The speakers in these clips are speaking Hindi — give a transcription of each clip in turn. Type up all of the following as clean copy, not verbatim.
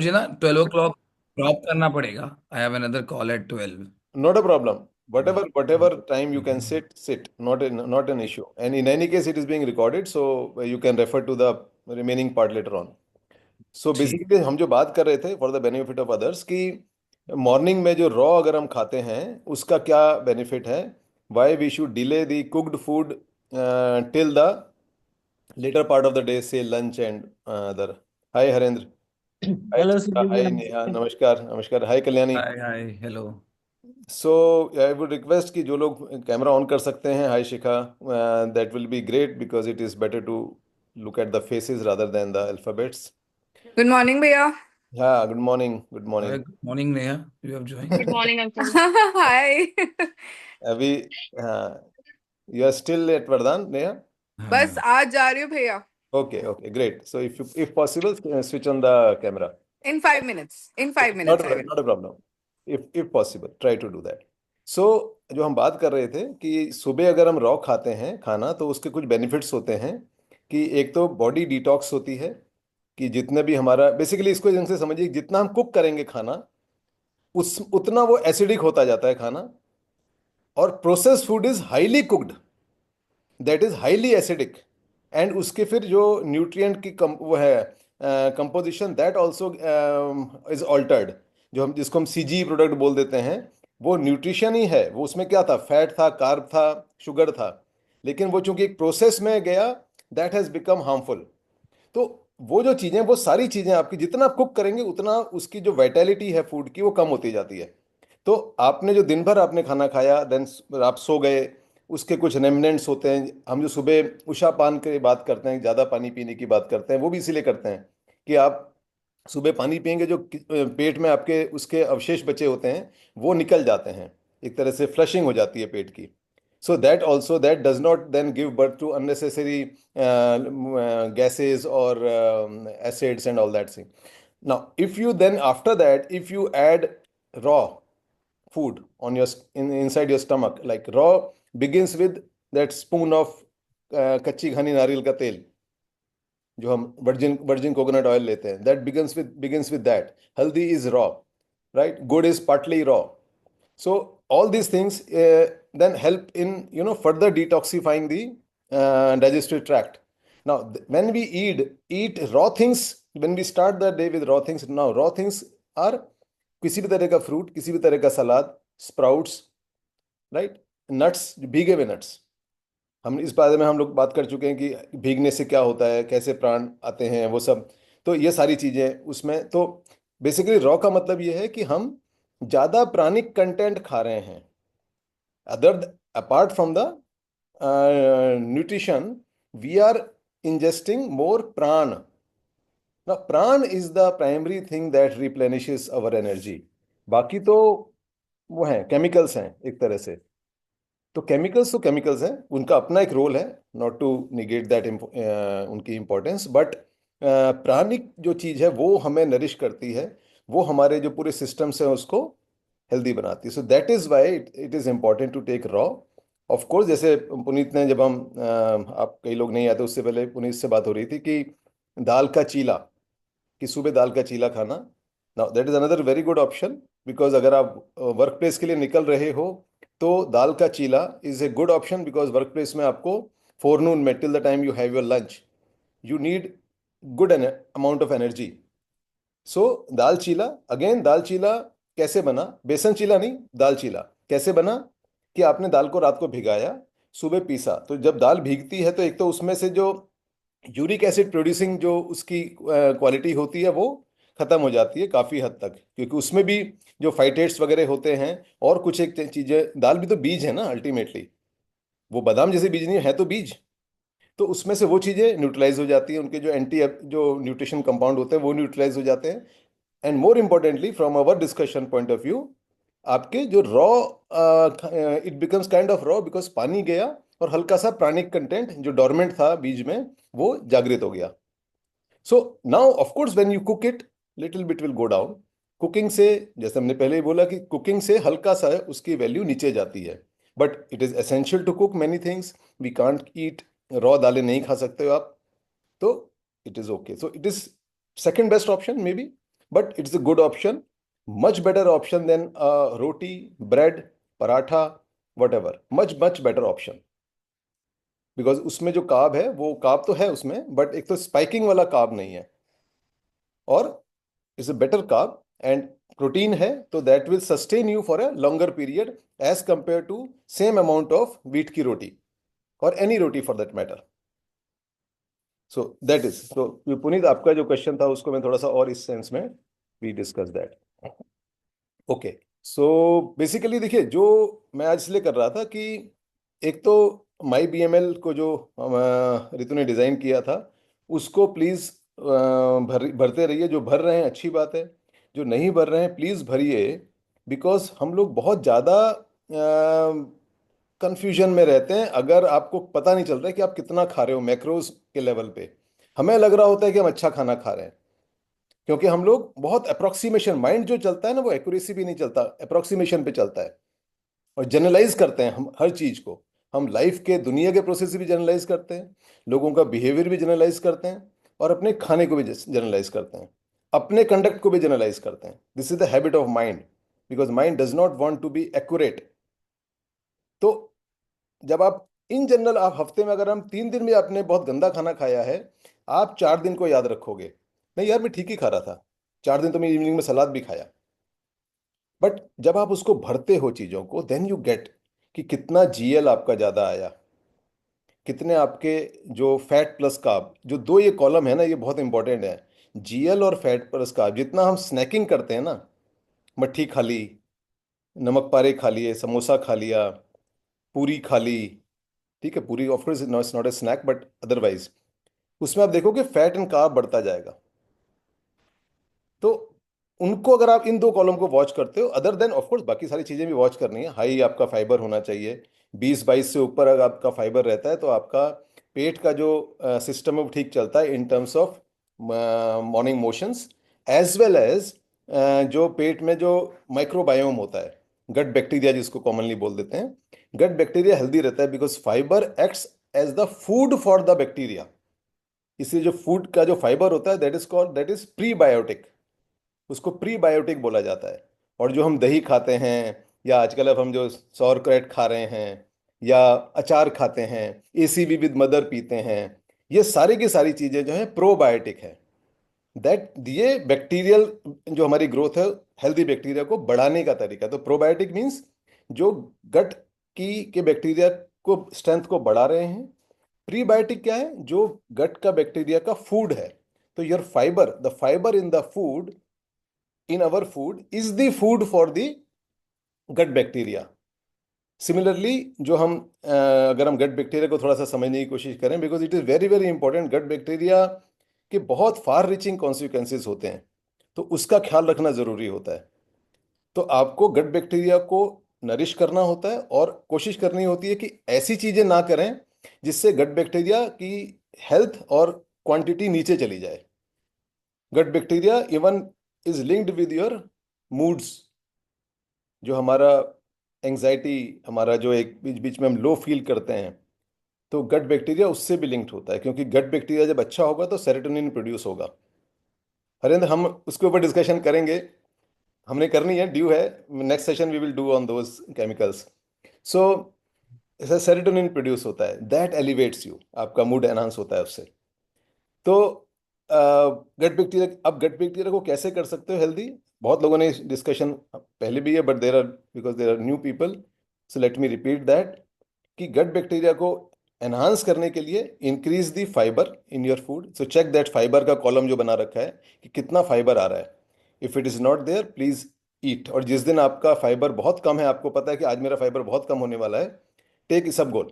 मुझे ना 12 o'clock ड्रॉप करना पड़ेगा। I have another call at 12। Not a problem. Whatever time you can sit. Not an issue. And in any case, it is being recorded, so you can refer to the remaining part later on. So ठीक। basically हम जो बात कर रहे थे for the benefit of others कि मॉर्निंग में जो रॉ अगर हम खाते हैं उसका क्या बेनिफिट है, why we should delay the cooked food till the latter part of the day से lunch and other. Hi Harendra. Hi hello Chitra, Sujit ji, hi Neha, नमस्ते। नमस्कार नमस्कार, hi Kalyani. Hi hi hello. So I would request कि जो लोग कैमरा ऑन कर सकते हैं, hi Shikha, that will be great because it is better to look at the faces rather than the alphabets. Good morning भैया। हाँ, good morning good hi morning. Good morning Neha, you have joined. Good morning uncle. Hi. अभी हाँ, यू आर स्टिल एट वरदान नेहा? बस हाँ आज जा रही हूँ भैया। Okay okay great, so if possible switch on the camera. In 5 minutes, in five not minutes I will. Not a problem, if possible try to do that. So जो हम बात कर रहे थे कि सुबह अगर हम रॉ खाते हैं खाना तो उसके कुछ बेनिफिट्स होते हैं कि एक तो बॉडी डिटॉक्स होती है, कि जितने भी हमारा बेसिकली इसको ढंग से समझिए, जितना हम कुक करेंगे खाना उस उतना वो एसिडिक होता जाता है खाना। और processed food is highly cooked, that is highly acidic. And उसके फिर जो न्यूट्रिएंट की वो है composition that also is altered. जो हम जिसको हम सीजी प्रोडक्ट बोल देते हैं, वो न्यूट्रिशन ही है, वो उसमें क्या था, फैट था, कार्ब था, शुगर था। लेकिन वो चूंकि एक प्रोसेस में गया, दैट हैज बिकम हार्मफुल। तो वो जो चीजें, वो सारी चीजें आपकी जितना आप कुक करेंगे उतना उसकी जो वाइटैलिटी है फूड की वो कम होती जाती है। तो आपने जो दिन भर आपने खाना खाया, देन आप सो गए, उसके कुछ रेमिनेंट्स होते हैं। हम जो सुबह उषा पान की बात करते हैं, ज़्यादा पानी पीने की बात करते हैं, वो भी इसीलिए करते हैं कि आप सुबह पानी पियेंगे, जो पेट में आपके उसके अवशेष बचे होते हैं वो निकल जाते हैं, एक तरह से फ्लशिंग हो जाती है पेट की। So that also that does not then give birth to unnecessary gases or acids and all that thing. Now, if you then after that, if you add raw food on your inside your stomach, like raw begins with that spoon of कच्ची घनी नारियल का तेल, जो हम वर्जिन वर्जिन कोकोनट ऑयल लेते हैं, दैट बिगिंस विद दैट। हल्दी इज रॉ, राइट? गुड़ is partly raw. So all these things then help in further detoxifying the digestive tract. Now when we eat raw things, when we start the day with raw things, now raw things are किसी भी तरह का फ्रूट, किसी भी तरह का सलाद, स्प्राउट्स, राइट, नट्स, भीगे हुए नट्स। हम इस बारे में हम लोग बात कर चुके हैं कि भीगने से क्या होता है, कैसे प्राण आते हैं, वो सब। तो ये सारी चीजें उसमें तो बेसिकली रॉ का मतलब ये है कि हम ज्यादा प्राणिक कंटेंट खा रहे हैं। Other apart from the nutrition, we are ingesting more pran. Now pran is the primary thing that replenishes our energy. बाकी तो वो हैं, केमिकल्स हैं एक तरह से। तो केमिकल्स हैं, उनका अपना एक रोल है, नॉट टू निगेट दैट उनकी इंपॉर्टेंस, बट प्राणिक जो चीज़ है वो हमें नरिश करती है, वो हमारे जो पूरे सिस्टम्स हैं उसको हेल्दी बनाती है। So that is why it is important to take raw. Of course, जैसे पुनीत ने जब हम आप कई लोग नहीं आते, उससे पहले पुनीत से बात हो रही थी कि दाल का चीला, कि सुबह दाल का चीला खाना, now that is another very good option. Because अगर आप वर्क प्लेस के लिए निकल रहे हो तो दाल का चीला is a good option, because work place में आपको फोरनून में till the time you have your lunch you need good amount of energy. So दाल चीला, अगेन दाल चीला कैसे बना, बेसन चीला नहीं, दाल चीला कैसे बना कि आपने दाल को रात को भिगाया, सुबह पीसा। तो जब दाल भीगती है तो एक तो उसमें से जो यूरिक एसिड प्रोड्यूसिंग जो उसकी क्वालिटी होती है वो खत्म हो जाती है काफ़ी हद तक, क्योंकि उसमें भी जो फाइटेट्स वगैरह होते हैं और कुछ एक चीज़ें, दाल भी तो बीज है ना अल्टीमेटली, वो बादाम जैसे बीज नहीं है तो बीज। तो उसमें से वो चीज़ें न्यूट्रलाइज हो जाती हैं, उनके जो जो न्यूट्रिशन कंपाउंड होते हैं वो न्यूट्रलाइज हो जाते हैं। And more importantly from our discussion point of view, आपके जो raw, it becomes kind of raw because पानी गया और हल्का सा प्राणिक कंटेंट जो डोरमेंट था बीज में वो जागृत हो गया। So now of course when you cook it, little bit will go down. Cooking से, जैसे हमने पहले ही बोला कि कुकिंग से हल्का सा उसकी वैल्यू नीचे जाती है, but it is essential to cook many things. We can't eat raw, दालें नहीं खा सकते हो आप, तो it is okay. So it is second best option may be. but it's a good option, much better option than roti, bread, paratha, whatever. Much better option. Because उसमें जो कार्ब है वो कार्ब तो है उसमें, बट एक तो स्पाइकिंग वाला कार्ब नहीं है, और is a better carb and protein है, तो that will sustain you for a longer period as compare to same amount of wheat की रोटी और any roti for that matter. So that is, तो पुनीत आपका जो क्वेश्चन था उसको मैं थोड़ा सा और इस सेंस में we discuss that. Okay, so basically देखिए, जो मैं आज इसलिए कर रहा था कि एक तो माई बी एम एल को जो रितु ने डिज़ाइन किया था उसको प्लीज़ भरते रहिए. जो भर रहे हैं अच्छी बात है, जो नहीं भर रहे हैं प्लीज़ भरिए. बिकॉज हम लोग बहुत ज़्यादा कंफ्यूजन में रहते हैं अगर आपको पता नहीं चल रहा है कि आप कितना खा रहे हो मैक्रोज के लेवल पे. हमें लग रहा होता है कि हम अच्छा खाना खा रहे हैं, क्योंकि हम लोग बहुत अप्रोक्सीमेशन, माइंड जो चलता है ना वो एक्यूरेसी भी नहीं चलता, अप्रोक्सीमेशन पे चलता है. और जनरलाइज करते हैं हम हर चीज को. हम लाइफ के दुनिया के प्रोसेस भी जनरलाइज करते हैं, लोगों का बिहेवियर भी जनरलाइज करते हैं, और अपने खाने को भी जनरलाइज करते हैं, अपने कंडक्ट को भी जनरलाइज करते हैं. This is the habit of mind, because mind does not want to be accurate. तो जब आप इन जनरल, आप हफ्ते में अगर हम 3 दिन भी आपने बहुत गंदा खाना खाया है, आप 4 दिन को याद रखोगे, नहीं यार मैं ठीक ही खा रहा था, 4 दिन तो मैं इवनिंग में सलाद भी खाया. बट जब आप उसको भरते हो चीजों को, देन यू गेट कि कितना जीएल आपका ज्यादा आया, कितने आपके जो फैट प्लस कार्ब, जो दो ये कॉलम है ना, ये बहुत इंपॉर्टेंट है. जीएल और फैट प्लस कार्ब, जितना हम स्नैकिंग करते हैं ना, मट्ठी खा ली, नमक पारे खा लिए, समोसा खा लिया, पूरी खा ली, ठीक है, पूरी of course not a snack but otherwise, उसमें आप देखोगे फैट एंड कार्ब बढ़ता जाएगा. तो उनको अगर आप इन दो कॉलम को वॉच करते हो, अदर देन ऑफ कोर्स बाकी सारी चीजें भी वॉच करनी है. हाई आपका फाइबर होना चाहिए, 20-22 से ऊपर अगर आपका फाइबर रहता है तो आपका पेट का जो सिस्टम है वो ठीक चलता है in terms of morning motions, as well as जो पेट में जो माइक्रोबायोम होता है, गट बैक्टीरिया जिसको कॉमनली बोल देते हैं, गट बैक्टीरिया हेल्दी रहता है because fibre acts as the food for the bacteria. इसलिए जो फूड का जो फाइबर होता है that is called, that is prebiotic, उसको प्रीबायोटिक बोला जाता है. और जो हम दही खाते हैं, या आजकल अब हम जो सॉरक्रैट खा रहे हैं, या अचार खाते हैं, एसीबी विद मदर पीते हैं, ये सारी की सारी चीजें जो है प्रोबायोटिक है. दैट ये बैक्टीरियल जो हमारी ग्रोथ है, हेल्दी बैक्टीरिया को बढ़ाने का तरीका. तो प्रोबायोटिक मीन्स जो गट की के बैक्टीरिया को स्ट्रेंथ को बढ़ा रहे हैं. प्रीबायोटिक क्या है, जो गट का बैक्टीरिया का फूड है. तो your fibre, the fibre in the food, in our food is the food for the gut bacteria. Similarly जो हम अगर हम गट बैक्टीरिया को थोड़ा सा समझने की कोशिश करें, because it is very very important, gut bacteria के बहुत फार रीचिंग कॉन्सिक्वेंसेस होते हैं, तो उसका ख्याल रखना ज़रूरी होता है. तो आपको गट बैक्टीरिया को नरिश करना होता है, और कोशिश करनी होती है कि ऐसी चीज़ें ना करें जिससे गट बैक्टीरिया की हेल्थ और क्वांटिटी नीचे चली जाए. Gut bacteria even is linked with your moods. जो हमारा एंजाइटी, हमारा जो एक बीच बीच में हम लो फील करते हैं, तो गट बैक्टीरिया उससे भी लिंक्ड होता है, क्योंकि गट बैक्टीरिया जब अच्छा होगा तो सेरोटोनिन प्रोड्यूस होगा. हरेंद्र, हम उसके ऊपर डिस्कशन करेंगे, हमने करनी है, ड्यू है, next session we will do on those chemicals. So serotonin produce होता है, दैट एलिवेट्स यू, आपका मूड एनहांस होता है उससे. तो गट बैक्टीरिया, अब गट बैक्टीरिया को कैसे कर सकते हो हेल्दी, बहुत लोगों ने डिस्कशन पहले भी है, but there are, because there are new people, so let me repeat that, कि गट बैक्टीरिया को एनहांस करने के लिए increase the fibre in your food. So check that fibre का कॉलम जो बना रखा है कि कितना फाइबर आ रहा है. If it is not there please eat. और जिस दिन आपका फाइबर बहुत कम है, आपको पता है कि आज मेरा फाइबर बहुत कम होने वाला है, टेक इसबगोल,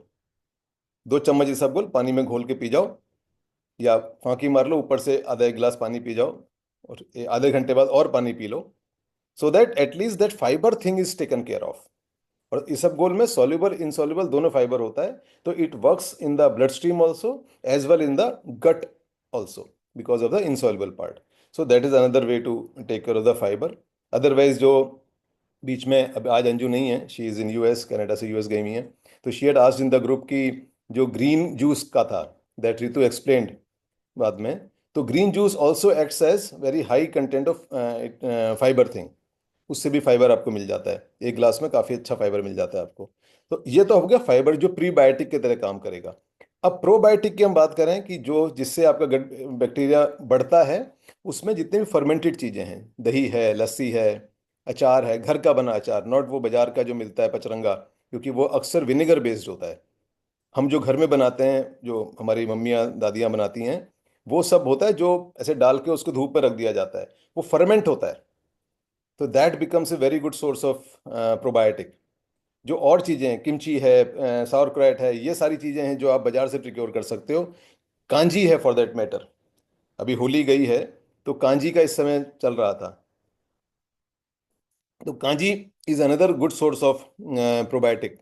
2 चम्मच इसबगोल पानी में घोल के पी जाओ, या फांकी मार लो, ऊपर से आधा एक गिलास पानी पी जाओ, और आधे घंटे बाद और पानी P low, so that at least that fibre thing is taken care of. और इसबगोल में सॉल्युबल इनसॉल्युबल दोनों फाइबर होता है, तो it works in the blood stream also as well in the gut also, because of the insoluble part. So that is another way to take care of the fibre. Otherwise जो बीच में, अब आज अंजू नहीं है, she is in US, Canada से यूएस गई हुई है, तो she had asked in the group की जो ग्रीन जूस का था, दैट रितु एक्सप्लेन्ड बाद में, तो green juice also acts as very high content of fibre thing, उससे भी फाइबर आपको मिल जाता है, एक ग्लास में काफ़ी अच्छा फाइबर मिल जाता है आपको। तो ये तो हो गया फाइबर जो प्रीबायोटिक की तरह काम करेगा। अब प्रोबायोटिक की हम बात करें कि जो जिससे आपका गट बैक्टीरिया बढ़ता है, उसमें जितने भी फर्मेंटेड चीज़ें हैं, दही है, लस्सी है, अचार है, घर का बना अचार, नॉट वो बाजार का जो मिलता है पचरंगा, क्योंकि वो अक्सर विनेगर बेस्ड होता है। हम जो घर में बनाते हैं, जो हमारी मम्मियाँ दादियाँ बनाती हैं, वो सब होता है जो ऐसे डाल के उसको धूप में रख दिया जाता है, वो फर्मेंट होता है। तो that becomes a very good source of probiotic. जो और चीज़ें हैं, किमची है, sauerkraut है, ये सारी चीज़ें हैं जो आप बाजार से प्रिक्योर कर सकते हो। कांजी है फॉर दैट मैटर, अभी होली गई है तो कांजी का इस समय चल रहा था। तो kanji is another good source of probiotic.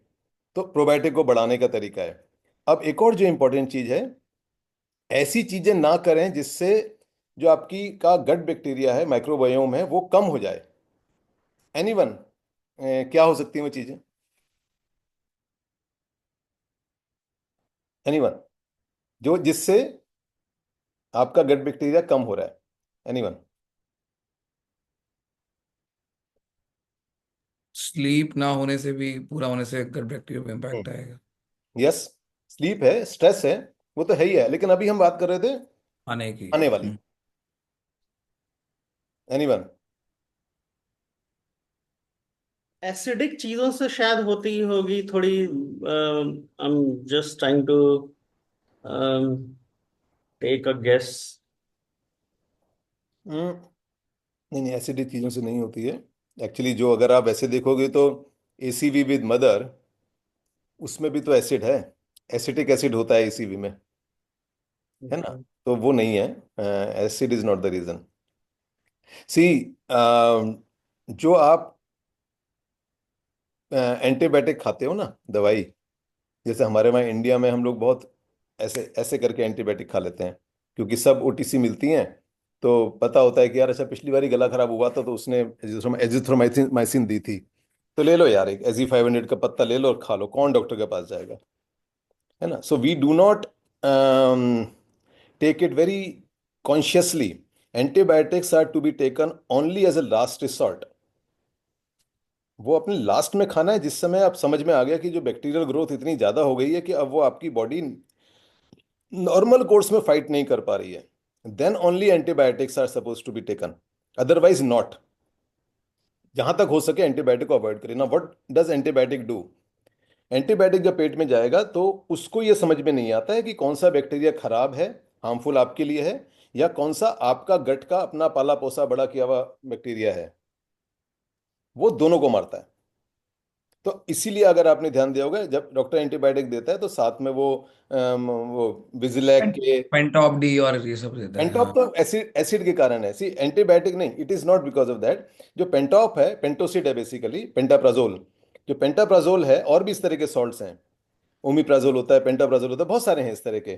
तो प्रोबायोटिक को बढ़ाने का तरीका है। अब एक और जो इंपॉर्टेंट चीज़ है, ऐसी चीज़ें ना करें जिससे जो आपकी का गट बैक्टीरिया है, माइक्रोबायोम है, वो कम हो जाए। एनीवन, क्या हो सकती है वो चीज़ें? एनीवन जो जिससे आपका गट बैक्टीरिया कम हो रहा है? एनीवन? स्लीप ना होने से भी, पूरा होने से गट बैक्टीरिया पे हम्म। इम्पैक्ट आएगा। यस, स्लीप है, स्ट्रेस है, वो तो है ही है, लेकिन अभी हम बात कर रहे थे आने की। आने वाली। एनीवन? एसिडिक चीजों से शायद होती ही होगी थोड़ी। I am just trying to take a guess. नहीं नहीं, एसिडिक चीज़ों से नहीं होती है। एक्चुअली जो अगर आप ऐसे देखोगे तो एसीवी विद मदर, उसमें भी तो एसिड है, एसिटिक एसिड होता है एसीवी में, है ना? तो वो नहीं है, acid is not the reason. See, जो आप एंटीबायोटिक खाते हो ना, दवाई, जैसे हमारे वहाँ इंडिया में हम लोग बहुत ऐसे ऐसे करके एंटीबायोटिक खा लेते हैं, क्योंकि सब ओटीसी मिलती हैं। तो पता होता है कि यार अच्छा पिछली बार गला खराब हुआ था तो उसने एजिथ्रोमाइसिन माइसिन दी थी, तो ले लो यार एक एजी 500 का पत्ता ले लो और खा लो, कौन डॉक्टर के पास जाएगा, है ना? So we do not take it very consciously. Antibiotics are to be taken only as a last resort. वो अपने लास्ट में खाना है जिस समय आप समझ में आ गया कि जो बैक्टीरियल ग्रोथ इतनी ज़्यादा हो गई है कि अब वो आपकी बॉडी नॉर्मल कोर्स में फाइट नहीं कर पा रही है, then only antibiotics are suppose to be taken, otherwise not. जहां तक हो सके एंटीबायोटिक को अवॉइड करें ना। What does antibiotic do? Antibiotic जब पेट में जाएगा तो उसको ये समझ में नहीं आता है कि कौन सा बैक्टीरिया खराब है, हार्मफुल आपके लिए है, या कौन सा आपका गट का अपना पाला पोसा बड़ा किया हुआ बैक्टीरिया है। वो दोनों को मारता है। तो इसीलिए अगर आपने ध्यान दिया होगा, जब डॉक्टर एंटीबायोटिक देता है तो साथ में वो विजिलैक के पेंटॉप डी और ये सब देता है, पेंटॉप हाँ। तो एसिड एसिड के कारण है। सी, एंटीबायोटिक नहीं, it is not because of that. जो पेंटॉप है, पेंटोसिड है बेसिकली, पेंटाप्राजोल। जो पेंटाप्राजोल है, और भी इस तरह के सॉल्ट्स हैं, ओमिप्राजोल होता है, पेंटाप्राजोल होता है, बहुत सारे हैं इस तरह के।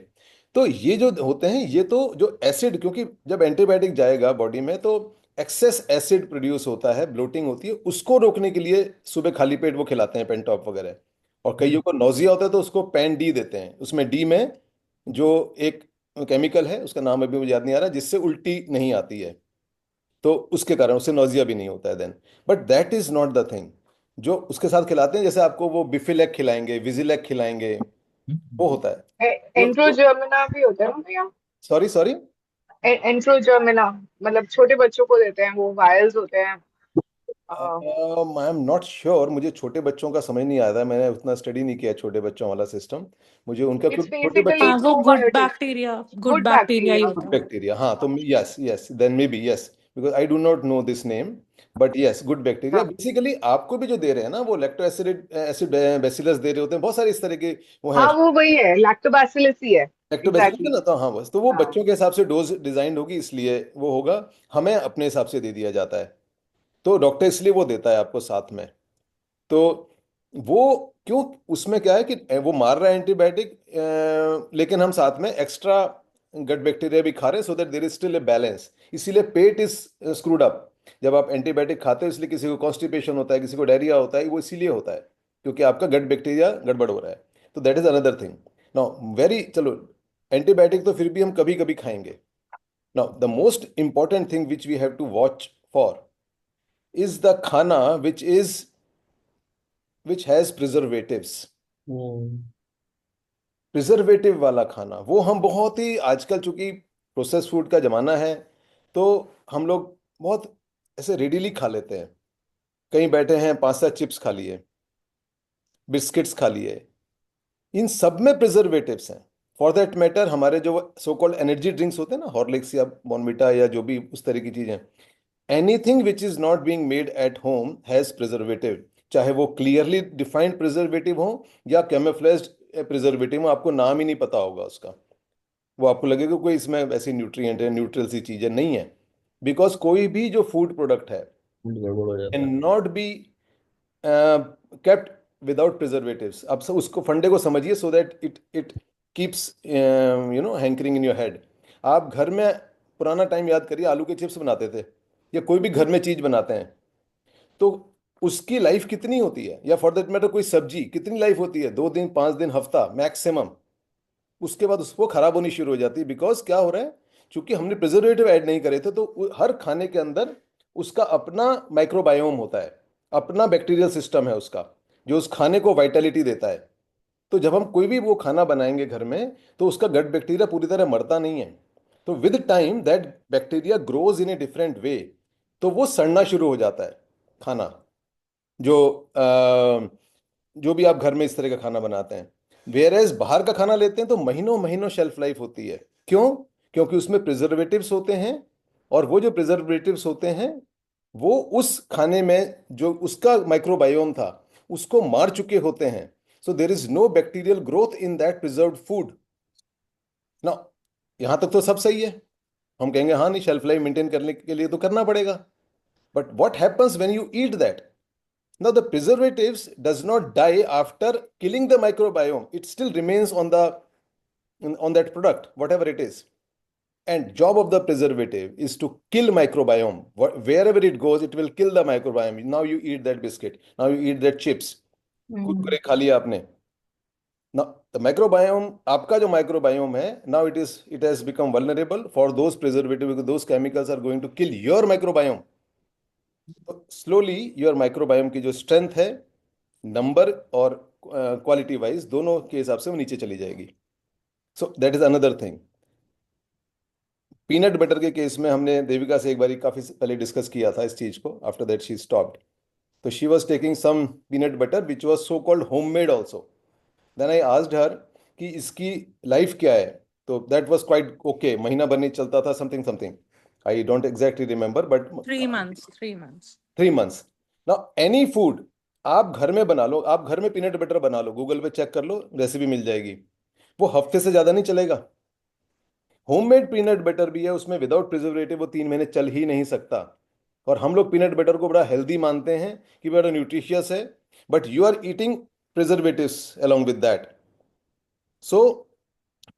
तो ये जो होते हैं, ये तो जो एसिड, क्योंकि जब एंटीबायोटिक जाएगा बॉडी में तो एक्सेस एसिड प्रोड्यूस होता है, ब्लोटिंग होती है, उसको रोकने के लिए सुबह खाली पेट वो खिलाते हैं पेंटॉप वगैरह। और कईयों को नोजिया होता है तो उसको पैन डी देते हैं, उसमें डी में जो एक केमिकल है, उसका नाम अभी मुझे याद नहीं आ रहा, जिससे उल्टी नहीं आती है, तो उसके कारण उससे नोजिया भी नहीं होता है then. But that is not the thing जो उसके साथ खिलाते हैं। जैसे आपको वो बिफिलेक खिलाएंगे, विजिलेक खिलाएंगे, वो होता है। एंट्रोजर्मिना भी होता है ना भैया? Sorry sorry. एंट्रोजर्मिना मतलब छोटे बच्चों को देते हैं, वो वायल्स होते हैं। आई एम नॉट श्योर, मुझे छोटे बच्चों का समझ नहीं आया था, मैंने उतना स्टडी नहीं किया छोटे बच्चों वाला सिस्टम, मुझे उनका, इट्स क्योंकि छोटे बच्चे बेसिकली हाँ वो प्रोबायोटिक, गुड गुड बैक्टीरिया ही बैक्टीरिया होता होता गुड है। है। बैक्टीरिया, हाँ। तो yes yes, then may be yes, because I do not know this name, but yes good bacteria. हाँ बेसिकली आपको भी जो दे रहे हैं ना, वो लैक्टो एसिड एसिड बेसिलस दे रहे होते हैं, बहुत सारे इस तरह के वो हैं। हाँ, वो वही है, लैक्टोबैसिलस ही है। लैक्टोबैसिलस है एग्जैक्टली। ना, तो हाँ बस, तो वो हाँ बच्चों के हिसाब से डोज डिजाइन होगी, इसलिए वो होगा, हमें अपने हिसाब से दे दिया जाता है। तो डॉक्टर इसलिए वो देता है आपको साथ में। तो वो क्यों, उसमें क्या है कि वो मार रहा है एंटीबायोटिक, लेकिन हम साथ में एक्स्ट्रा गट बैक्टीरिया भी खा रहे हैं, so that there is still a balance. इसीलिए पेट इज स्क्रूड अप जब आप एंटीबायोटिक खाते हो, इसलिए किसी को कॉन्स्टिपेशन होता है, किसी को डायरिया होता है, वो इसीलिए होता है क्योंकि आपका गट बैक्टीरिया गड़बड़ हो रहा है। तो that is another thing. Now very, चलो, एंटीबायोटिक तो फिर भी हम कभी कभी खाएंगे, Now, the most important thing which we have to watch for is the khana which has preservatives. Preservative वाला खाना वो हम बहुत ही आजकल, चूंकि प्रोसेस फूड का जमाना है, तो हम लोग बहुत ऐसे रेडीली खा लेते हैं। कहीं बैठे हैं, 5-7 चिप्स खा लिए, बिस्किट्स खा लिए, इन सब में प्रिजर्वेटिव्स हैं। फॉर दैट मैटर हमारे जो सो कॉल्ड एनर्जी ड्रिंक्स होते हैं ना, हॉर्लिक्स या बॉर्नविटा या जो भी उस तरह की चीजें, anything which is not being made at home has preservative. चाहे वो क्लियरली डिफाइंड प्रिजर्वेटिव हो या कैमोफ्लेज्ड प्रिजर्वेटिव हो, आपको नाम ही नहीं पता होगा उसका, वो आपको लगेगा कोई इसमें ऐसी न्यूट्रिएंट है, न्यूट्रल सी चीजें नहीं है। बिकॉज कोई भी जो फूड प्रोडक्ट है गड़बड़ हो जाता कैन है। Not be kept without preservatives. आप सब उसको फंडे को समझिए, सो that it it keeps hankering in your head. आप घर में पुराना टाइम याद करिए, आलू के चिप्स बनाते थे या कोई भी घर में चीज बनाते हैं, तो उसकी लाइफ कितनी होती है, या फॉर दैट मैटर कोई सब्जी कितनी लाइफ होती है, 2 दिन, 5 दिन, हफ्ता मैक्सिमम। उसके बाद उसको खराब होनी शुरू हो जाती है। बिकॉज क्या हो रहा है, क्योंकि हमने प्रिजर्वेटिव ऐड नहीं करे थे, तो हर खाने के अंदर उसका अपना माइक्रोबायोम होता है, अपना बैक्टीरियल सिस्टम है उसका, जो उस खाने को वाइटलिटी देता है। तो जब हम कोई भी वो खाना बनाएंगे घर में, तो उसका गट बैक्टीरिया पूरी तरह मरता नहीं है। तो with time that bacteria grows in a different way, तो वो सड़ना शुरू हो जाता है खाना, जो जो भी आप घर में इस तरह का खाना बनाते हैं। वेयर एज बाहर का खाना लेते हैं तो महीनों महीनों शेल्फ लाइफ होती है। क्यों? क्योंकि उसमें प्रिजर्वेटिव्स होते हैं, और वो जो प्रिजर्वेटिव्स होते हैं वो उस खाने में जो उसका माइक्रोबायोम था उसको मार चुके होते हैं। So there is no bacterial growth in that preserved food ना। यहां तक तो सब सही है, हम कहेंगे हाँ नहीं, शेल्फ लाइफ मेंटेन करने के लिए तो करना पड़ेगा। But what happens when you eat that? Now, the preservatives does not die after killing the microbiome. It still remains on that product, whatever it is. And job of the preservative is to kill microbiome. Wherever it goes, it will kill the microbiome. Now you eat that biscuit. Now you eat that chips. Kurkure खा लिया आपने। Now the microbiome, आपका जो microbiome है, now it has become vulnerable for those preservatives, because those chemicals are going to kill your microbiome. तो स्लोली योर माइक्रोबायोम की जो स्ट्रेंथ है, नंबर और क्वालिटी वाइज दोनों के हिसाब से वो नीचे चली जाएगी। सो that is another thing. Peanut butter के केस में हमने देविका से एक बारी काफी पहले डिस्कस किया था इस चीज को। After that she stopped. तो she was taking some peanut butter which was so called homemade also. Then I asked her कि इसकी लाइफ क्या है, तो दैट वाज क्वाइट ओके, महीना भर नहीं चलता था, something something, I don't exactly remember, but 3 months, 3 months. 3 months। Now any food आप घर में बना लो, आप घर में पीनट बटर बना लो, गूगल पे चेक कर लो, रेसिपी मिल जाएगी, वो हफ्ते से ज्यादा नहीं चलेगा। होममेड पीनट बटर भी है, उसमें विदाउट प्रिजर्वेटिव वो 3 महीने चल ही नहीं सकता। और हम लोग पीनट बटर को बड़ा हेल्दी मानते हैं कि बड़ा न्यूट्रिशियस है, but you are eating preservatives along with that. So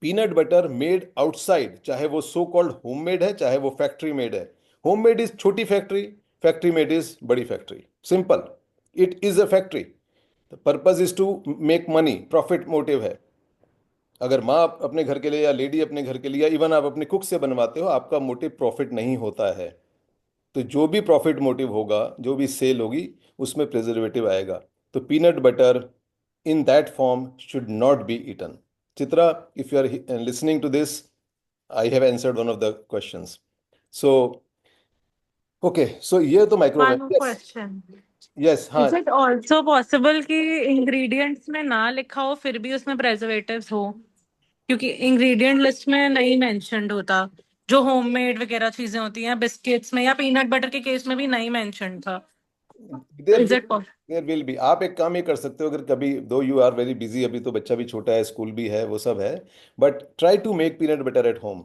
peanut butter made outside, चाहे वो सो कॉल्ड होममेड है चाहे वो फैक्ट्री मेड है। होममेड इज छोटी फैक्ट्री, फैक्ट्री मेड इज बड़ी factory. Simple, it is a factory. The purpose is to make money, profit motive है। अगर माँ अपने घर के लिए या लेडी अपने घर के लिए या इवन आप अपने कुक से बनवाते हो, आपका मोटिव प्रॉफिट नहीं होता है। तो जो भी प्रॉफिट मोटिव होगा, जो भी सेल होगी, उसमें प्रिजर्वेटिव आएगा। तो peanut butter in that form should not be eaten. Chitra, if you are listening to this, I have answered one of the questions. So, okay, so ये तो microwave. One Yes, question. yes, हाँ। Is it also possible कि ingredients में ना लिखा हो फिर भी उसमें preservatives हो? क्योंकि ingredient list में नहीं mentioned होता, जो homemade वगैरह चीजें होती हैं बिस्किट्स में या पीनट बटर के केस में भी नहीं mentioned था। There Is it possible? there will be। आप एक काम ये कर सकते हो, अगर कभी, दो यू आर वेरी बिजी, अभी तो बच्चा भी छोटा है, स्कूल भी है, वो सब है, but try to make peanut butter at home.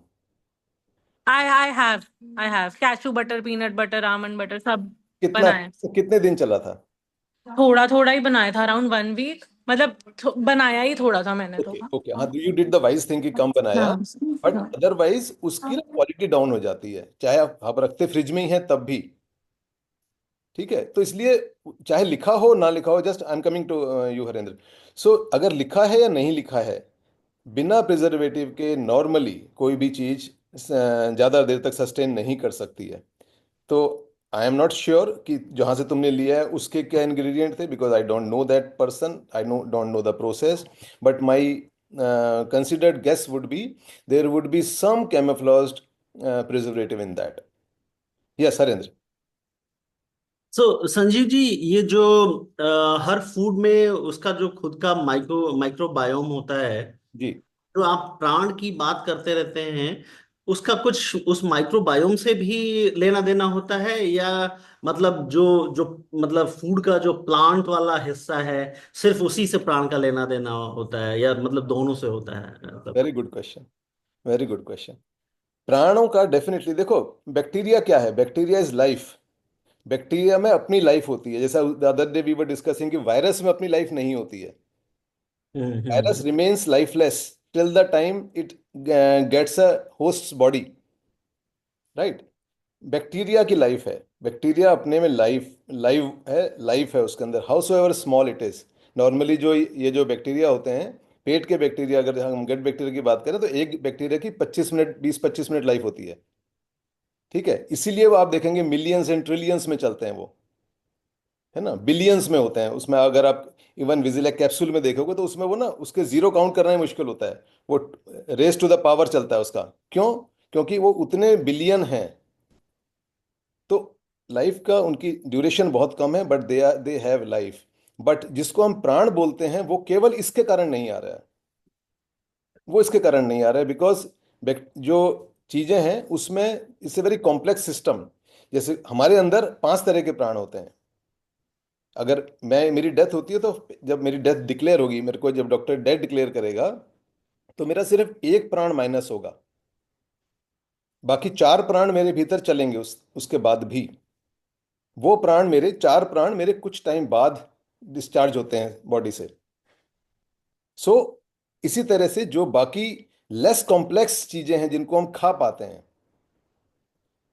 I have cashew butter, peanut butter, almond butter सब कितना, बनाया। कितने दिन चला था? थोड़ा थोड़ा ही बनाया था, अराउंड 1 week, मतलब बनाया ही थोड़ा था मैंने तो। ओके ओके, हाँ, you did the wise thing कि कम बनाया, हाँ बट अदरवाइज उसकी ना क्वालिटी डाउन हो जाती है, चाहे आप रखते फ्रिज में ही हैं तब भी। ठीक है, तो इसलिए चाहे लिखा हो ना लिखा हो, just I am coming to you Harendra. So अगर लिखा है या नहीं लिखा है, बिना प्रिजर्वेटिव के नॉर्मली कोई भी चीज ज़्यादा देर तक सस्टेन नहीं कर सकती है। तो आई एम नॉट श्योर कि जहाँ से तुमने लिया है उसके क्या इंग्रेडिएंट थे, because I don't know that person, I don't know the process, but my considered guess would be there would be some camouflaged preservative in that. Yes Harendra. So Sanjeev ji, ये जो हर फूड में उसका जो खुद का माइक्रोबायोम होता है, जी। जो आप प्राण की बात करते रहते हैं, उसका कुछ उस माइक्रोबायोम से भी लेना देना होता है, या मतलब जो जो मतलब फूड का जो प्लांट वाला हिस्सा है, सिर्फ उसी से प्राण का लेना देना होता है, या मतलब दोनों से होता है मतलब? Very good question, very good question. प्राणों का डेफिनेटली देखो, बैक्टीरिया क्या है, बैक्टीरिया इज लाइफ। बैक्टीरिया में अपनी लाइफ होती है, जैसा the other day we were discussing कि वायरस में अपनी लाइफ नहीं होती है। Virus hmm. Remains lifeless till the time it gets a host body, right. Bacteria की लाइफ है, बैक्टीरिया अपने में लाइफ है उसके अंदर, however small it is. Normally जो ये जो बैक्टीरिया होते हैं, पेट के बैक्टीरिया, अगर हम गट बैक्टीरिया की बात करें तो एक बैक्टीरिया की 25 मिनट, 20-25 मिनट लाइफ होती है, ठीक है। इसीलिए वो आप देखेंगे मिलियंस एंड ट्रिलियंस में चलते हैं वो, है ना, बिलियंस में होते हैं उसमें। अगर आप इवन विजिलेक कैप्सूल में देखोगे तो उसमें वो ना, उसके जीरो काउंट करना ही मुश्किल होता है, वो रेस टू द पावर चलता है उसका। क्यों? क्योंकि वो उतने बिलियन हैं। तो लाइफ का उनकी ड्यूरेशन बहुत कम है, but they have life. But जिसको हम प्राण बोलते हैं वो केवल इसके कारण नहीं आ रहा है, वो इसके कारण नहीं आ रहा है बिकॉज जो चीजें हैं उसमें it's a very complex system. जैसे हमारे अंदर 5 तरह के प्राण होते हैं। अगर मेरी डेथ होती है तो जब मेरी डेथ डिक्लेयर होगी, मेरे को जब डॉक्टर डेथ डिक्लेयर करेगा, तो मेरा सिर्फ एक प्राण माइनस होगा, बाकी 4 प्राण मेरे भीतर चलेंगे उसके बाद भी। वो प्राण मेरे 4 प्राण मेरे कुछ टाइम बाद डिस्चार्ज होते हैं बॉडी से। सो इसी तरह से जो बाकी लेस कॉम्प्लेक्स चीजें हैं जिनको हम खा पाते हैं,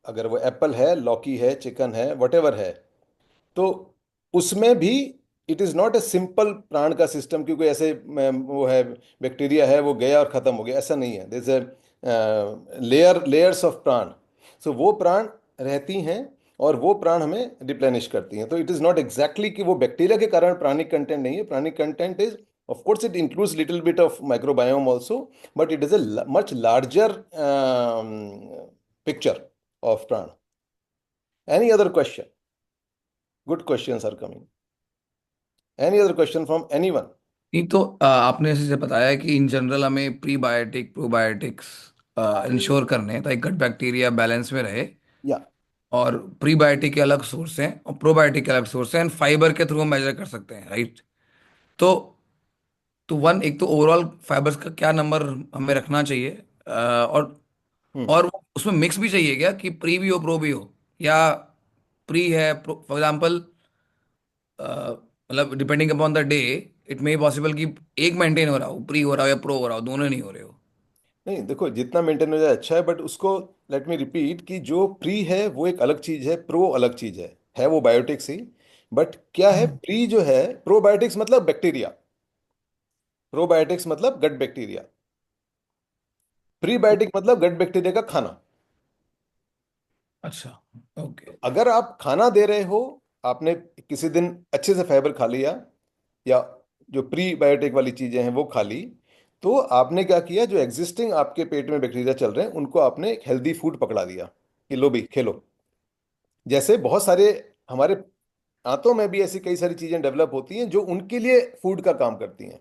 अगर वो एप्पल है, लौकी है, चिकन है, वटेवर है, तो उसमें भी it is not a simple प्राण का सिस्टम, क्योंकि ऐसे वो है, बैक्टीरिया है, वो गया और खत्म हो गया, ऐसा नहीं है। दिस ए लेयर्स ऑफ प्राण। सो वो प्राण रहती हैं और वो प्राण हमें रिप्लेनिश करती हैं। तो इट इज नॉट एग्जैक्टली कि वो बैक्टीरिया के कारण प्राणिक कंटेंट नहीं है। Pranic content is, of course it includes little bit of microbiome also, but it is a much larger picture of prana. Any other question? Good questions are coming. Any other question from anyone? नहीं तो आपने जैसे बताया कि इन जनरल हमें प्रीबायोटिक प्रोबायोटिक्स इंश्योर करने हैं ताकि गट बैक्टीरिया बैलेंस में रहे, Yeah. और प्रीबायोटिक के अलग सोर्स हैं और प्रोबायोटिक के अलग सोर्स हैं, एंड फाइबर के थ्रू हम मेजर कर सकते हैं, राइट। तो एक तो ओवरऑल फाइबर्स का क्या नंबर हमें रखना चाहिए, Hmm. और उसमें मिक्स भी चाहिए क्या, कि प्री भी हो प्रो भी हो, या प्री है फॉर एग्जांपल, मतलब depending upon the day it may possible कि एक मेंटेन हो रहा हो, प्री हो रहा हो या प्रो हो रहा हो, दोनों नहीं हो रहे हो। नहीं देखो, जितना मेंटेन हो जाए अच्छा है, बट उसको लेट मी रिपीट कि जो प्री है वो एक अलग चीज है, प्रो अलग चीज है वो बायोटिक्स ही। बट क्या है, प्री जो है, प्रोबायोटिक्स मतलब बैक्टीरिया, प्रोबायोटिक्स मतलब गट बैक्टीरिया, प्रीबायोटिक मतलब गट बैक्टीरिया का खाना। अच्छा, ओके। अगर आप खाना दे रहे हो, आपने किसी दिन अच्छे से फाइबर खा लिया, या जो प्रीबायोटिक वाली चीजें हैं वो खा ली, तो आपने क्या किया, जो एग्जिस्टिंग आपके पेट में बैक्टीरिया चल रहे हैं उनको आपने एक हेल्दी फूड पकड़ा दिया कि लो भी खेलो। जैसे बहुत सारे हमारे आंतों में भी ऐसी कई सारी चीजें डेवलप होती हैं जो उनके लिए फूड का काम करती हैं,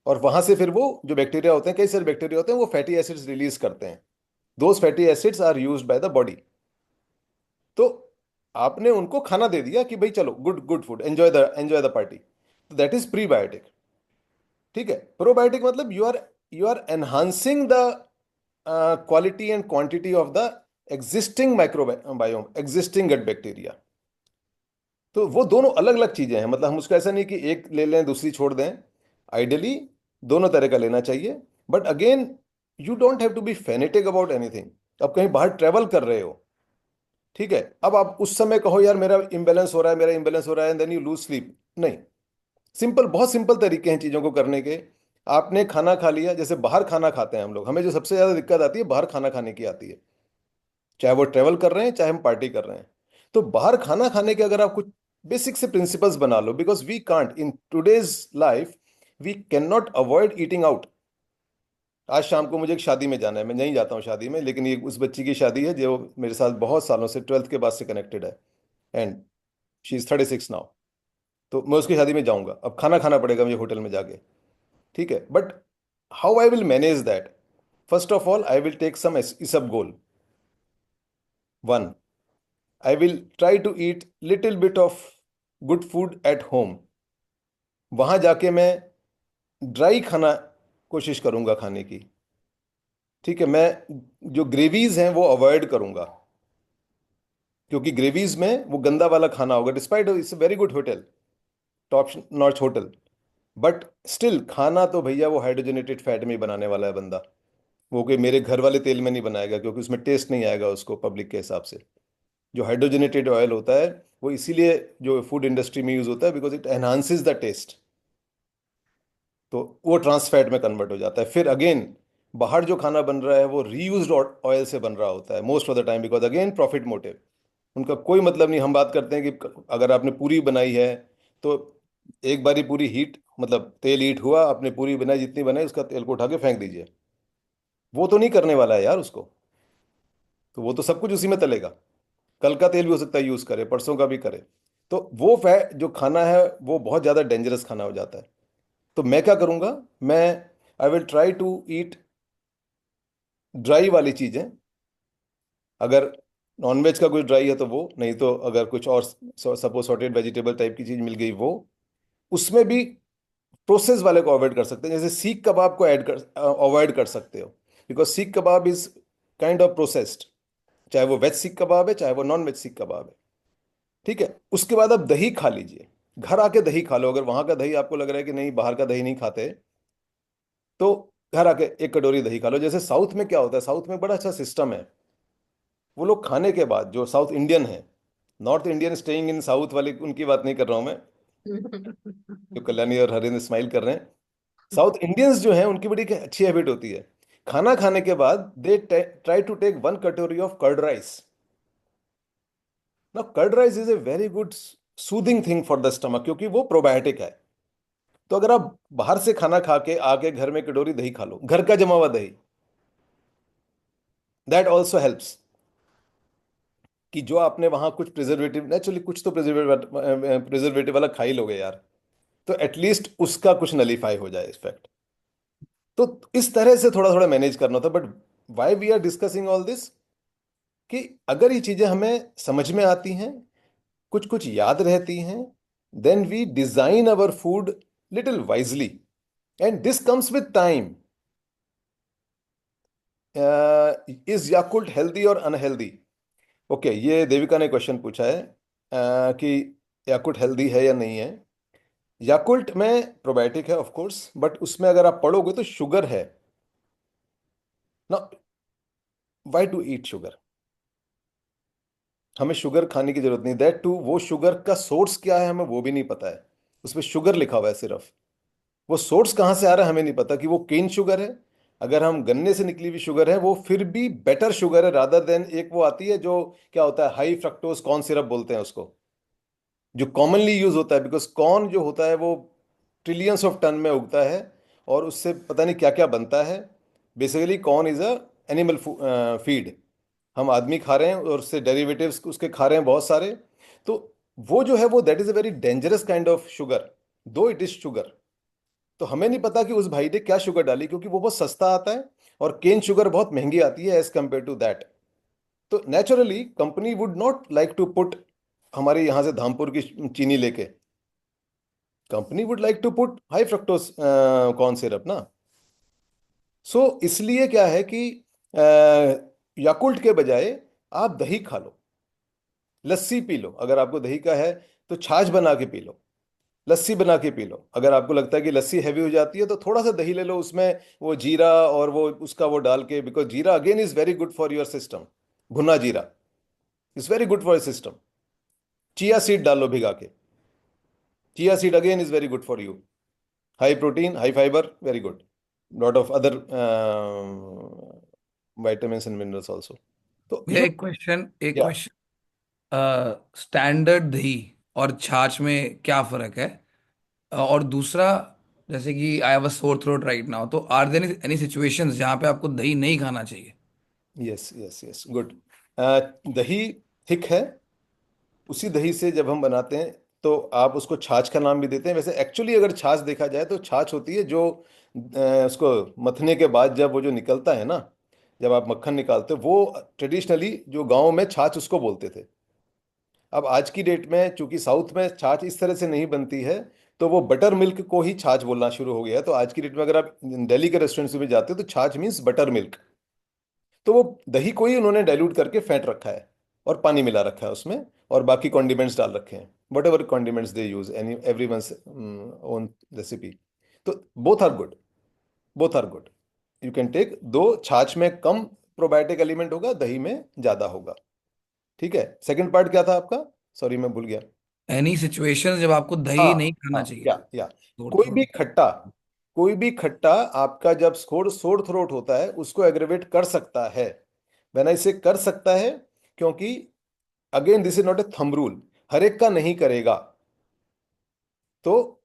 और वहां से फिर वो जो बैक्टीरिया होते हैं, कई सारे बैक्टीरिया होते हैं, वो फैटी एसिड्स रिलीज करते हैं। Those fatty acids are used by the body. तो आपने उनको खाना दे दिया कि भाई चलो, good good food, enjoy the party, तो दैट इज प्रीबायोटिक। ठीक है। प्रोबायोटिक मतलब you are enhancing the quality and quantity of the existing microbiome, existing gut bacteria. तो वो दोनों अलग अलग चीजें हैं, मतलब हम उसको ऐसा नहीं कि एक ले लें दूसरी छोड़ दें। आइडियली दोनों तरह का लेना चाहिए, but again you don't have to be fanatic about anything. अब कहीं बाहर ट्रेवल कर रहे हो, ठीक है, अब आप उस समय कहो यार मेरा इम्बेलेंस हो रहा है, मेरा इम्बेलेंस हो रहा है, and then you lose sleep. नहीं, सिंपल, बहुत सिंपल तरीके हैं चीजों को करने के। आपने खाना खा लिया, जैसे बाहर खाना खाते हैं हम लोग, हमें जो सबसे ज्यादा दिक्कत आती है बाहर खाना खाने की आती है, चाहे वो ट्रेवल कर रहे हैं चाहे हम पार्टी कर रहे हैं। तो बाहर खाना खाने के अगर आप कुछ बेसिक से प्रिंसिपल्स बना लो, because we can't in today's life, we can not avoid eating out. आज शाम को मुझे एक शादी में जाना है, मैं नहीं जाता हूँ शादी में, लेकिन ये उस बच्ची की शादी है जो मेरे साथ बहुत सालों से 12th के बाद से कनेक्टेड है, एंड शी इज 36 नाउ। तो मैं उसकी शादी में जाऊंगा, अब खाना खाना पड़ेगा मुझे होटल में जाके, ठीक है, but how I will manage that? First of all I will take some isabgol. One, I will try to eat little bit of good food at home. वहां जाके मैं ड्राई खाना कोशिश करूंगा खाने की, ठीक है। मैं जो ग्रेवीज हैं वो अवॉइड करूंगा, क्योंकि ग्रेवीज में वो गंदा वाला खाना होगा, despite it's very good hotel, top notch hotel, but still खाना तो भैया वो हाइड्रोजनेटेड फैट में ही बनाने वाला है बंदा। वो कोई मेरे घर वाले तेल में नहीं बनाएगा, क्योंकि उसमें टेस्ट नहीं आएगा उसको पब्लिक के हिसाब से। जो हाइड्रोजनेटेड ऑयल होता है वो इसीलिए जो फूड इंडस्ट्री में यूज होता है, because it enhances the taste. तो वो ट्रांस फैट में कन्वर्ट हो जाता है। फिर अगेन बाहर जो खाना बन रहा है वो रीयूज्ड ऑयल से बन रहा होता है most of the time, because again profit motive. उनका कोई मतलब नहीं। हम बात करते हैं कि अगर आपने पूरी बनाई है तो एक बारी पूरी हीट, मतलब तेल हीट हुआ, आपने पूरी बनाई, जितनी बनाई उसका तेल को उठा के फेंक दीजिए। वो तो नहीं करने वाला है यार उसको, तो वो तो सब कुछ उसी में तलेगा। कल का तेल भी हो सकता है यूज करे, परसों का भी करे। तो वो फैट जो खाना है वो बहुत ज्यादा डेंजरस खाना हो जाता है। तो मैं क्या करूंगा, मैं I will try to eat dry वाली चीजें। अगर नॉनवेज का कुछ ड्राई है तो वो, नहीं तो अगर कुछ और सपोज सॉटेड वेजिटेबल टाइप की चीज मिल गई वो, उसमें भी प्रोसेस वाले को अवॉइड कर सकते हैं। जैसे सीख कबाब को ऐड कर अवॉइड कर सकते हो, बिकॉज सीख कबाब इज काइंड ऑफ प्रोसेस्ड, चाहे वो वेज सीख कबाब है चाहे वो नॉन वेज सीख कबाब है, ठीक है। उसके बाद आप दही खा लीजिए, घर आके दही खा लो। अगर वहां का दही आपको लग रहा है कि नहीं बाहर का दही नहीं खाते, तो घर आके एक कटोरी दही खा लो। जैसे साउथ में क्या होता है, साउथ में बड़ा अच्छा सिस्टम है। वो लोग खाने के बाद, जो साउथ इंडियन है, north Indian staying in south वाले उनकी बात नहीं कर रहा हूं मैं, जो कल्याणी और हरेंद्र स्माइल कर रहे हैं। साउथ इंडियंस जो हैं उनकी बड़ी एक अच्छी हैबिट होती है, खाना खाने के बाद दे ट्राई टू टेक 1 कटोरी ऑफ कर्ड राइस। ना curd rice is a very good soothing thing for the stomach, क्योंकि वो प्रोबायोटिक है। तो अगर आप बाहर से खाना खा के आके घर में कटोरी दही खा लो, घर का जमा हुआ दही, दैट ऑल्सो हेल्प्स। कि जो आपने वहां कुछ प्रिजर्वेटिव, नेचुरली कुछ तो प्रिजर्वेटिव वाला खा ही लोगे यार, तो एटलीस्ट उसका कुछ नलीफाई हो जाए इफेक्ट। तो इस तरह से थोड़ा थोड़ा मैनेज करना था। But why we are discussing all this, कि अगर ये चीजें हमें समझ में आती हैं, कुछ कुछ याद रहती हैं, then we design our food little wisely, and this comes with time. Is Yakult healthy और अनहेल्दी? ओके, ये देविका ने क्वेश्चन पूछा है कि याकुल्ट हेल्दी है या नहीं है। याकुल्ट में प्रोबायोटिक है ऑफ कोर्स, बट उसमें अगर आप पढ़ोगे तो शुगर है ना। Why to eat sugar? हमें शुगर खाने की जरूरत नहीं। दैट टू, वो शुगर का सोर्स क्या है हमें वो भी नहीं पता है। उसमें शुगर लिखा हुआ है सिर्फ, वो सोर्स कहाँ से आ रहा है हमें नहीं पता। कि वो केन शुगर है, अगर हम गन्ने से निकली हुई शुगर है, वो फिर भी बेटर शुगर है रादर देन एक वो आती है जो क्या होता है, हाई फ्रक्टोज कॉर्न सिरप बोलते हैं उसको, जो कॉमनली यूज होता है। बिकॉज कॉर्न जो होता है वो ट्रिलियंस ऑफ टन में उगता है, और उससे पता नहीं क्या क्या बनता है। Basically corn is a animal feed, हम आदमी खा रहे हैं और उससे डेरिवेटिव्स उसके खा रहे हैं बहुत सारे। तो वो जो है वो that is a very dangerous kind of sugar, दो इट इज शुगर। तो हमें नहीं पता कि उस भाई ने क्या शुगर डाली, क्योंकि वो बहुत सस्ता आता है और केन शुगर बहुत महंगी आती है एज कंपेयर टू दैट। तो naturally company would not like to put, हमारे यहाँ से धामपुर की चीनी लेके, company would like to put high fructose corn syrup ना। सो इसलिए क्या है कि याकुल्ट के बजाय आप दही खा लो, लस्सी पी लो। अगर आपको दही का है तो छाछ बना के पी लो, लस्सी बना के पी लो। अगर आपको लगता है कि लस्सी हैवी हो जाती है तो थोड़ा सा दही ले लो, उसमें वो जीरा और वो उसका वो डाल के, बिकॉज जीरा again is very good for your system. भुना जीरा is very good for your system. Chia seed डाल लो भिगा के, chia seed again is very good for you. High protein, high fibre, very good. Lot of other vitamins and minerals also. तो भैया you एक yeah. क्वेश्चन, स्टैंडर्ड दही और छाछ में क्या फर्क है? और दूसरा, जैसे कि I have a sore throat right now, तो आर देयर एनी सिचुएशंस जहाँ पे आपको दही नहीं खाना चाहिए? Yes yes yes, good. दही थिक है. उसी दही से जब हम बनाते हैं तो आप उसको छाछ का नाम भी देते हैं. वैसे एक्चुअली अगर छाछ देखा जाए तो छाछ होती है जो उसको मथने के बाद जब वो जो निकलता है ना, जब आप मक्खन निकालते हो, वो ट्रेडिशनली जो गांव में छाछ उसको बोलते थे. अब आज की डेट में चूंकि साउथ में छाछ इस तरह से नहीं बनती है, तो वो बटर मिल्क को ही छाछ बोलना शुरू हो गया है. तो आज की डेट में अगर आप दिल्ली के रेस्टोरेंट्स में जाते हो तो छाछ मीन्स बटर मिल्क. तो वो दही को ही उन्होंने डाइल्यूट करके फेंट रखा है और पानी मिला रखा है उसमें, और बाकी कॉन्डिमेंट्स डाल रखे हैं, whatever condiments they use, any everyone's own recipe. तो both are good, both are good. You can take. दो छाछ में कम प्रोबायोटिक एलिमेंट होगा, दही में ज्यादा होगा. ठीक है. सेकंड पार्ट क्या था आपका? सॉरी मैं भूल गया. एनी सिचुएशंस जब आपको दही हाँ नहीं खाना हाँ, चाहिए या सोर कोई भी थ्रोट? खट्टा, कोई भी खट्टा आपका जब सोर सोर थ्रोट होता है उसको एग्रेवेट कर सकता है. वेन इसे कर सकता है, क्योंकि again this is not a thumb rule, हर एक का नहीं करेगा. तो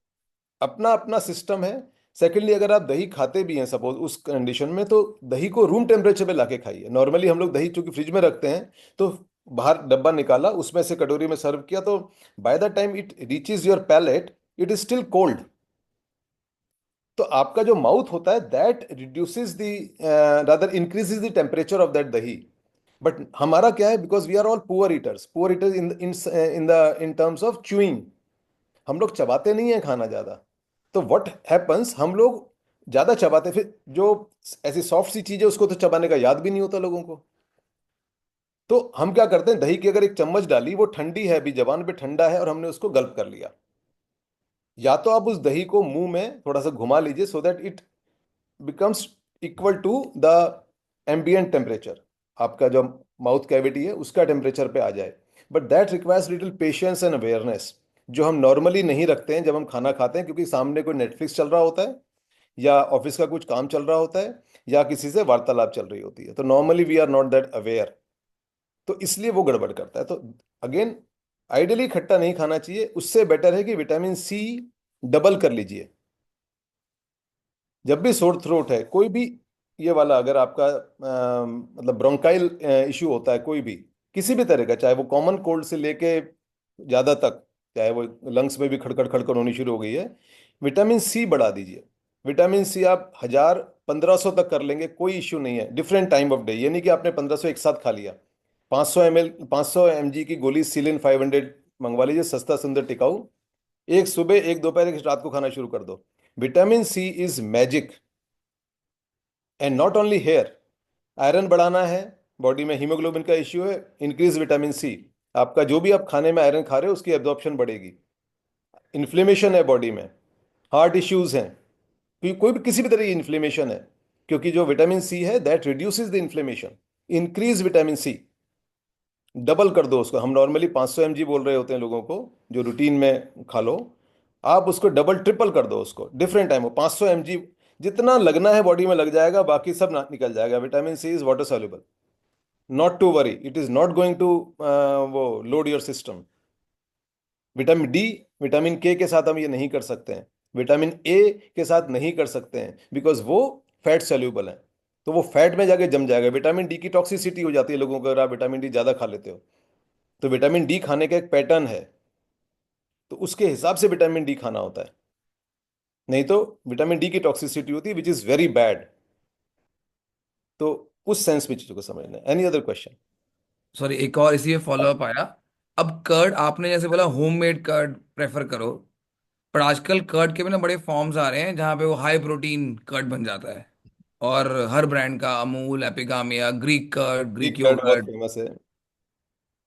अपना अपना सिस्टम है. सेकेंडली, अगर आप दही खाते भी हैं सपोज उस कंडीशन में, तो दही को रूम टेम्परेचर पे लाके खाइए. नॉर्मली हम लोग दही चूंकि फ्रिज में रखते हैं, तो बाहर डब्बा निकाला, उसमें से कटोरी में सर्व किया, तो by the time it reaches your palate it is still cold. तो आपका जो माउथ होता है that reduces the, rather increases the temperature of that dahi. But हमारा क्या है, because we are all poor eaters in terms of chewing. हम लोग चबाते नहीं है खाना ज्यादा. तो व्हाट हैपन्स, हम लोग ज्यादा चबाते, फिर जो ऐसी सॉफ्ट सी चीज है उसको तो चबाने का याद भी नहीं होता लोगों को. तो हम क्या करते हैं, दही की अगर एक चम्मच डाली, वो ठंडी है, अभी जबान पे ठंडा है, और हमने उसको गल्प कर लिया. या तो आप उस दही को मुंह में थोड़ा सा घुमा लीजिए so that it becomes equal to the ambient temperature. आपका जो माउथ कैविटी है उसका टेम्परेचर पे आ जाए. But that requires little patience and awareness, जो हम नॉर्मली नहीं रखते हैं जब हम खाना खाते हैं, क्योंकि सामने कोई नेटफ्लिक्स चल रहा होता है, या ऑफिस का कुछ काम चल रहा होता है, या किसी से वार्तालाप चल रही होती है. तो normally we are not that aware. तो इसलिए वो गड़बड़ करता है. तो अगेन, आइडियली खट्टा नहीं खाना चाहिए. उससे बेटर है कि विटामिन सी डबल कर लीजिए. जब भी सोर थ्रोट है कोई भी, ये वाला अगर आपका मतलब ब्रोंकाइल इश्यू होता है, कोई भी किसी भी तरह का, चाहे वो कॉमन कोल्ड से लेके ज्यादा तक, चाहे वो लंग्स में भी खड़खड़ खड़खड़ होनी शुरू हो गई है, विटामिन सी बढ़ा दीजिए. विटामिन सी आप 1000 1500 तक कर लेंगे, कोई इश्यू नहीं है. डिफरेंट टाइम ऑफ डे, ये नहीं कि आपने 1500 एक साथ खा लिया. 500 ml 500 mg की गोली सीलिन 500 मंगवा लीजिए, सस्ता सुंदर टिकाऊ. एक सुबह, एक दोपहर, एक रात को खाना शुरू कर दो. Vitamin C is magic. And not only hair, iron बढ़ाना है, बॉडी में हीमोग्लोबिन का इश्यू है, इंक्रीज विटामिन सी. आपका जो भी आप खाने में आयरन खा रहे हो उसकी एब्जॉर्प्शन बढ़ेगी. इन्फ्लेमेशन है बॉडी में, हार्ट इश्यूज हैं, कोई भी किसी भी तरह की इन्फ्लेमेशन है, क्योंकि जो विटामिन सी है that reduces the inflammation. Increase vitamin C, double कर दो उसको. हम नॉर्मली 500 mg बोल रहे होते हैं लोगों को जो रूटीन में खा लो, आप उसको डबल ट्रिपल कर दो उसको. डिफरेंट टाइम हो, 500 mg जितना लगना है बॉडी में लग जाएगा, बाकी सब ना निकल जाएगा. Vitamin C is water soluble. Not to worry, it is not going to overload your system. Vitamin D, vitamin के साथ हम ये नहीं कर सकते हैं, विटामिन ए के साथ नहीं कर सकते हैं, बिकॉज वो फैट सॉल्युबल है. तो वो फैट में जाके जम जाएगा. विटामिन डी की टॉक्सिसिटी हो जाती है लोगों को अगर आप विटामिन डी ज्यादा खा लेते हो. तो विटामिन डी खाने का एक पैटर्न है, तो उसके हिसाब से विटामिन डी खाना होता है. नहीं तो विटामिन डी की टॉक्सिसिटी होती है विच इज वेरी बैड. तो उस सेंस में चीजों को समझना है. Any other question? सॉरी, एक और इसी में फॉलो अप आया. अब कर्ड आपने जैसे बोला होममेड कर्ड प्रेफर करो, पर आजकल कर्ड के भी ना बड़े फॉर्म्स आ रहे हैं जहाँ पे वो हाई प्रोटीन कर्ड बन जाता है. और हर ब्रांड का, Amul, Epigamia, Greek curd, Greek Greek curd बहुत योगर्ट. फेमस है.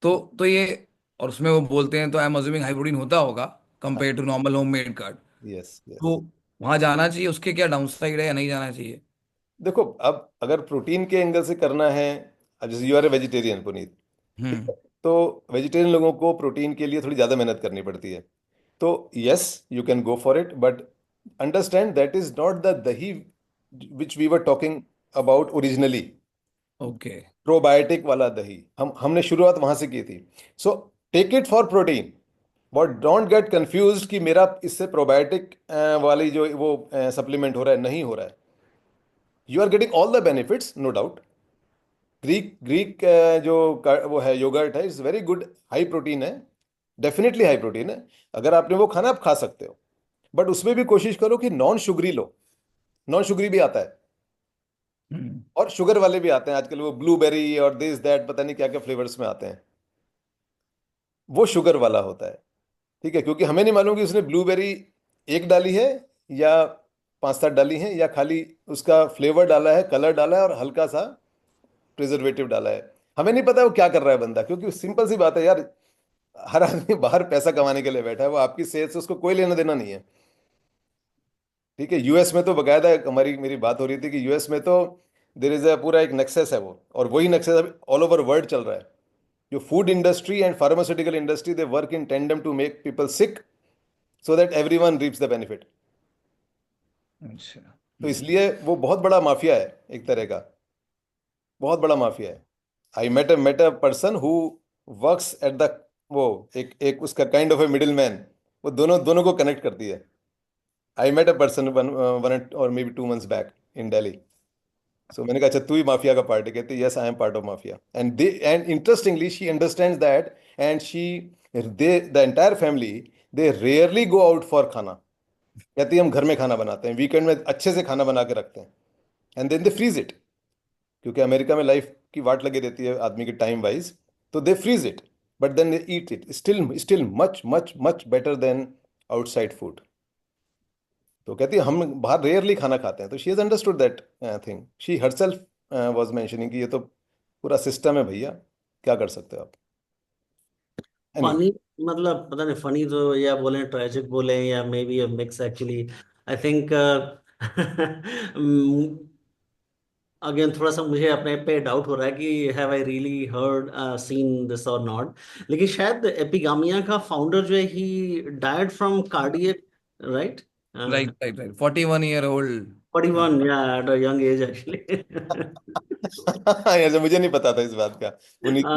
तो ये, और उसमें वो बोलते हैं, तो I am assuming high protein होता होगा कंपेयर टू normal homemade curd. Yes yes. तो वहां जाना चाहिए, उसके क्या डाउन साइड है या नहीं जाना चाहिए? देखो, अब अगर प्रोटीन के एंगल से करना है, अब जैसे you are a vegetarian Puneet, ठीक हम्म. है, तो वेजिटेरियन लोगों को प्रोटीन के लिए थोड़ी ज़्यादा मेहनत करनी पड़ती है. तो yes, you can go for it, but understand that is not the dahi which we were talking about originally. Okay. Probiotic वाला दही हमने शुरुआत वहां से की थी. So take it for protein, but don't get confused कि मेरा इससे प्रोबायोटिक वाली जो वो सप्लीमेंट हो रहा है, नहीं हो रहा है. You are getting all the benefits, no doubt. Greek Greek जो वो है योगर्ट है, it's very good, high protein है, डेफिनेटली हाई प्रोटीन है. अगर आपने वो खाना, आप खा सकते हो, बट उसमें भी कोशिश करो कि नॉन शुगरी लो. नॉन शुगरी भी आता है, हम्म। और शुगर वाले भी आते हैं आजकल, वो ब्लूबेरी और दिस दैट पता नहीं क्या क्या फ्लेवर्स में आते हैं, वो शुगर वाला होता है. ठीक है, क्योंकि हमें नहीं मालूम कि उसने ब्लूबेरी एक डाली है या पांच सात डाली है, या खाली उसका फ्लेवर डाला है, कलर डाला है और हल्का सा प्रिजर्वेटिव डाला है. हमें नहीं पता वो क्या कर रहा है बंदा, क्योंकि सिंपल सी बात है यार, हर आदमी बाहर पैसा कमाने के लिए बैठा है, वो आपकी सेहत से उसको कोई लेना देना नहीं है. ठीक है, यूएस में तो बकायदा हमारी मेरी बात हो रही थी कि यूएस में तो देर इज पूरा एक नेक्सस है वो, और वही नेक्सस अभी ऑल ओवर वर्ल्ड चल रहा है. जो food industry and pharmaceutical industry, they work in tandem to make people sick so that everyone reaps the benefit. अच्छा। तो इसलिए वो बहुत बड़ा माफिया है, एक तरह का बहुत बड़ा माफिया है. I met a person who works at the, वो एक एक उसका kind of a middle man, वो दोनों दोनों को कनेक्ट करती है. I met a person one और maybe 2 months back in Delhi. So मैंने कहा अच्छा तू ही माफिया का पार्ट है, कहती yes I am part of mafia. And they, and interestingly she understands that, and she, they the entire family, they rarely go out for खाना. कहती है हम घर में खाना बनाते हैं, वीकेंड में अच्छे से खाना बना के रखते हैं, and then they freeze it. क्योंकि अमेरिका में लाइफ की वाट लगी रहती है आदमी के टाइम वाइज, तो they freeze it, but then they eat it, still still much much much better than outside food. तो कहती है हम बाहर रेयरली खाना खाते हैं. तो she has understood that thing. She herself was mentioning कि ये तो पूरा सिस्टम है भैया, क्या कर सकते हो आप. एनीवे. फनी, मतलब पता नहीं फनी तो या बोले ट्रेजिक बोले या may be a mix actually. I think again थोड़ा सा मुझे अपने पे डाउट हो रहा है कि have I really heard seen this और नॉट. लेकिन शायद एपिगामिया का फाउंडर जो है he died from cardiac, right? Right right right, 41-year-old। 41, या at a young age actually. ऐसे मुझे नहीं पता था इस बात का, पुनीत ने.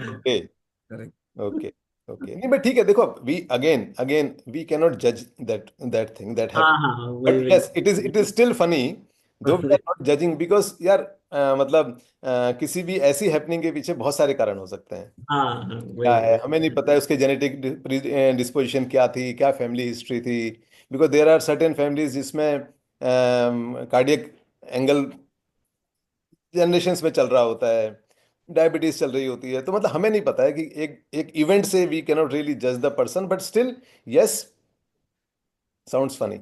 ओके. करेक्ट। ओके. ओके, नहीं बट ठीक है, देखो we again again we cannot जज दैट दैट थिंग दैट हाँ हैपेंड. हाँ, वही बट वही. Yes, it is still funny, though we are not judging, because यार मतलब किसी भी ऐसी हैपनिंग के पीछे बहुत सारे कारण हो सकते हैं. हाँ हाँ, वही क्या है वही. हमें नहीं पता है उसके जेनेटिक डिस्पोजिशन क्या थी, क्या फैमिली हिस्ट्री थी. Because there are certain families जिसमें कार्डियक एंगल जनरेशंस में चल रहा होता है, डायबिटीज चल रही होती है. तो मतलब हमें नहीं पता है कि एक एक इवेंट से वी कैनॉट रियली जज the person, but still yes, sounds funny.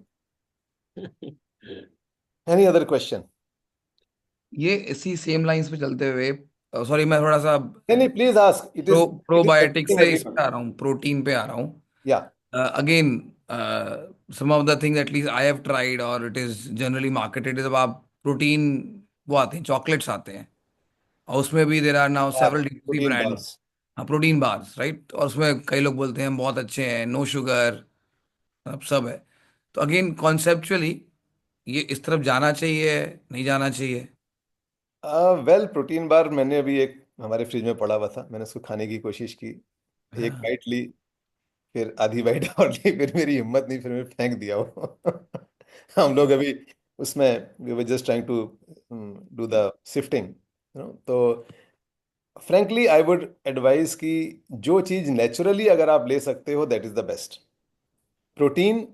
Any other question? ये इसी सेम लाइंस पे चलते हुए, सॉरी मैं थोड़ा सा नहीं नहीं, please ask, it is probiotic benefiting से इस पे एवरीवन. आ रहा हूँ, प्रोटीन पे आ रहा हूँ. Yeah. Again, some of the things at least I have tried और इट इज जनरली मार्केटेड, जब आप प्रोटीन, वो आते हैं चॉकलेट्स आते हैं, और उसमें भी there are now bar, several the protein brand. Bars. हाँ, प्रोटीन बार्स, राइट. और उसमें कई लोग बोलते हैं बहुत अच्छे हैं, नो शुगर, अब सब है. तो अगेन कॉन्सेप्चुअली ये इस तरफ जाना चाहिए, नहीं जाना चाहिए? वेल, प्रोटीन बार मैंने अभी एक हमारे फ्रिज में पड़ा हुआ था, मैंने उसको खाने की कोशिश की. एक हाँ। बाइट ली, फिर आधी बाइट और ली, फिर मेरी हिम्मत नहीं, फिर मैं फेंक दिया वो. हम लोग अभी उसमें we were just trying to do the sifting, तो फ्रेंकली आई वुड एडवाइज कि जो चीज़ नेचुरली अगर आप ले सकते हो, that is the best. Protein,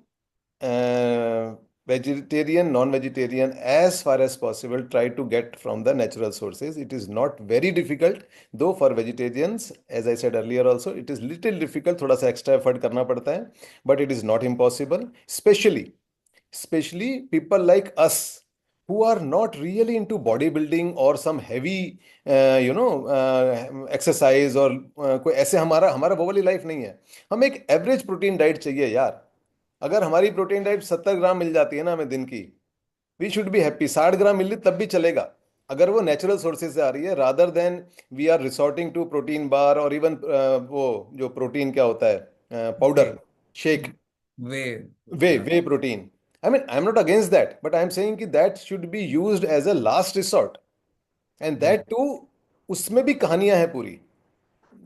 vegetarian, non-vegetarian, as far as possible try to get from the natural sources. It is not very difficult, though for vegetarians, as I said earlier also, it is little difficult, थोड़ा सा extra effort करना पड़ता है, but it is not impossible. Especially people like us who are not really into bodybuilding or some heavy exercise, और कोई ऐसे हमारा हमारा वो वाली लाइफ नहीं है. हमें एक एवरेज प्रोटीन डाइट चाहिए यार. अगर हमारी प्रोटीन डाइट 70 ग्राम मिल जाती है ना हमें दिन की, वी शुड बी हैप्पी. 60 ग्राम मिल रही तब भी चलेगा, अगर वो नेचुरल सोर्सेज से आ रही है, rather than we are resorting to protein bar, और इवन वो जो प्रोटीन क्या होता है, powder shake, whey whey protein, I mean I am not against that, but I am saying कि that should be used as a last resort, and that too, उसमें भी कहानियां हैं पूरी।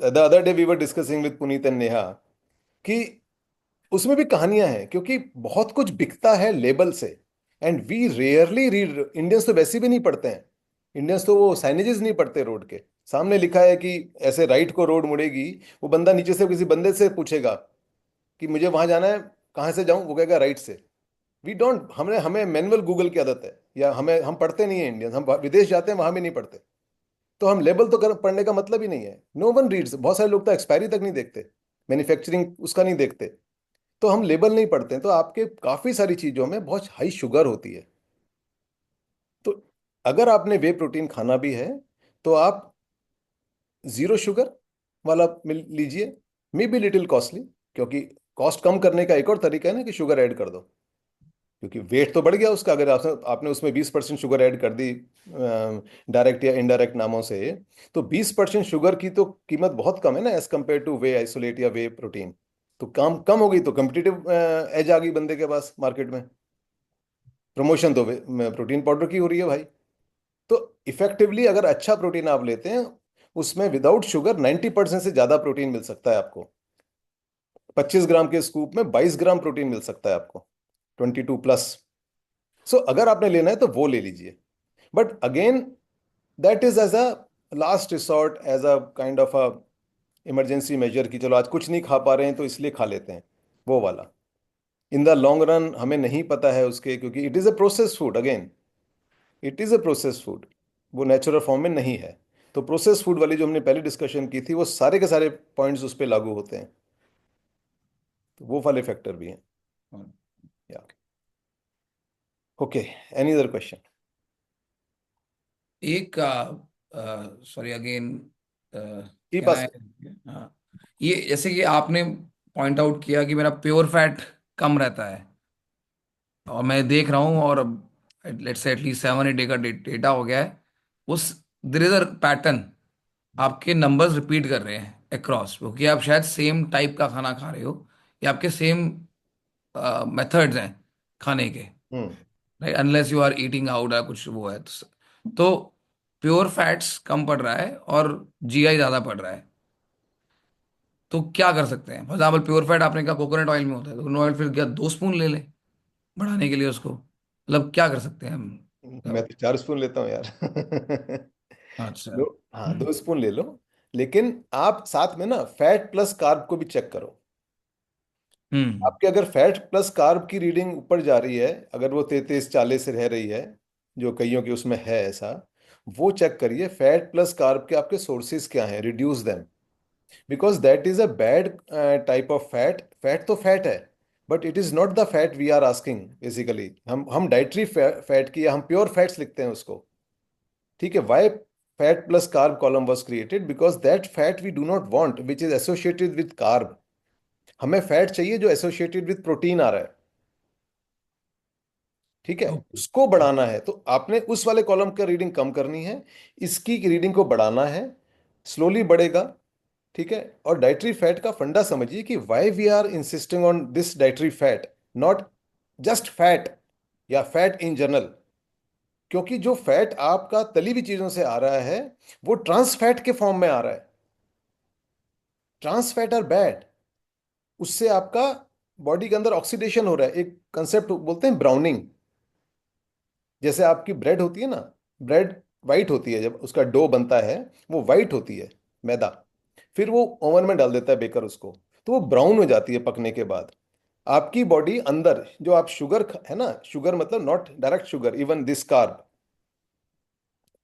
The other day we were discussing with Puneet and Neha कि उसमें भी कहानियां हैं, क्योंकि बहुत कुछ बिकता है लेबल से, and we rarely read. Indians तो वैसे भी नहीं पढ़ते हैं, इंडियंस तो वो साइनेजेस नहीं पढ़ते रोड के। सामने लिखा है कि ऐसे राइट को रोड मुड़ेगी, वो बंदा नीचे से किसी बंदे से पूछेगा कि मुझे वहां जाना है, कहाँ से जाऊं, वो कहेगा राइट से। वी डोंट, हमें हमें मैनुअल गूगल की आदत है, या हम पढ़ते नहीं है इंडियंस, हम विदेश जाते हैं वहां भी नहीं पढ़ते। तो हम लेबल तो पढ़ने का मतलब ही नहीं है। नो वन रीड्स, बहुत सारे लोग तो एक्सपायरी तक नहीं देखते, मैन्युफैक्चरिंग उसका नहीं देखते। तो हम लेबल नहीं पढ़ते हैं, तो आपके काफी सारी चीजों में बहुत हाई शुगर होती है। तो अगर आपने वे प्रोटीन खाना भी है, तो आप जीरो शुगर वाला मिल लीजिए। मे बी लिटिल कॉस्टली, क्योंकि कॉस्ट कम करने का एक और तरीका है ना कि शुगर ऐड कर दो, क्योंकि वेट तो बढ़ गया उसका। अगर आपने उसमें 20% शुगर ऐड कर दी, डायरेक्ट या इनडायरेक्ट नामों से, तो 20% शुगर की तो कीमत बहुत कम है ना, as compare to whey isolate या वे प्रोटीन। तो कम कम हो गई, तो कम्पिटिटिव एज आ गई बंदे के पास मार्केट में। प्रमोशन तो प्रोटीन पाउडर की हो रही है भाई। तो इफेक्टिवली अगर अच्छा प्रोटीन आप लेते हैं, उसमें विदाउट शुगर 90% से ज्यादा प्रोटीन मिल सकता है आपको। 25 ग्राम के स्कूप में 22 ग्राम प्रोटीन मिल सकता है आपको, 22+। सो अगर आपने लेना है तो वो ले लीजिए, but again that is as a last resort, as a kind of a emergency measure, कि चलो आज कुछ नहीं खा पा रहे हैं तो इसलिए खा लेते हैं, वो वाला। इन द लॉन्ग रन हमें नहीं पता है उसके, क्योंकि it is a process food, again it is a process food, वो नेचुरल फॉर्म में नहीं है। तो प्रोसेस फूड वाली जो हमने पहले डिस्कशन की थी, वो सारे के सारे पॉइंट्स उस पर लागू होते हैं, तो वो वाले फैक्टर भी हैं। या ओके, एनी अदर क्वेश्चन? एक सॉरी अगेन, ई क्या पास। है? हाँ, ये जैसे कि आपने पॉइंट आउट किया कि मेरा प्योर फैट कम रहता है, और मैं देख रहा हूँ, और अब लेट्स से एटलीस्ट 7-8 का डेटा हो गया है। उस देयर इज अ पैटर्न, आपके नंबर्स रिपीट कर रहे हैं अक्रॉस, क्योंकि आप शायद सेम टाइप का खाना खा रहे हो, या आपके सेम मेथड्स हैं खाने के, hmm. Right, unless you are eating out या कुछ वो है तो प्योर फैट्स कम पड़ रहा है और जीआई ज्यादा पड़ रहा है। तो क्या कर सकते हैं? फॉर एग्जाम्पल प्योर फैट आपने कहा कोकोनट ऑयल में होता है, तो कोकोनट ऑयल फिर क्या 2 स्पून ले लें बढ़ाने के लिए उसको, मतलब क्या कर सकते हैं हम? मैं तो 4 स्पून लेता हूँ यार। अच्छा। हाँ, 2 स्पून ले लो। लेकिन आप साथ में ना फैट प्लस कार्ब को भी चेक करो। हम्म। आपके अगर फैट प्लस कार्ब की रीडिंग ऊपर जा रही है, अगर वो 33-40 से रह रही है, जो कईयों के उसमें है ऐसा, वो चेक करिए फैट प्लस कार्ब के आपके सोर्सेज क्या हैं, reduce them. Because that is a bad type of fat. Fat तो फैट है, but it is not the fat we are asking basically. हम डाइटरी फैट की, या हम प्योर फैट्स लिखते हैं उसको। ठीक है, why fat plus carb column was created, because that fat we do not want which is associated with carb. हमें फैट चाहिए जो एसोसिएटेड विद प्रोटीन आ रहा है। ठीक है, ओके। उसको बढ़ाना है, तो आपने उस वाले कॉलम का रीडिंग कम करनी है, इसकी रीडिंग को बढ़ाना है। स्लोली बढ़ेगा। ठीक है, और डाइटरी फैट का फंडा समझिए कि why we are insisting on this dietary fat, not just fat या फैट इन जनरल। क्योंकि जो फैट आपका तली हुई चीजों से आ रहा है, वो ट्रांस फैट के फॉर्म में आ रहा है। Trans fat are bad. उससे आपका बॉडी के अंदर ऑक्सीडेशन हो रहा है। एक कंसेप्ट बोलते हैं ब्राउनिंग। जैसे आपकी ब्रेड होती है ना, ब्रेड वाइट होती है, जब उसका डो बनता है वो वाइट होती है, मैदा। फिर वो ओवन में डाल देता है बेकर उसको, तो वो ब्राउन हो जाती है पकने के बाद। आपकी बॉडी अंदर जो आप शुगर है ना, शुगर मतलब not direct sugar, even this carb,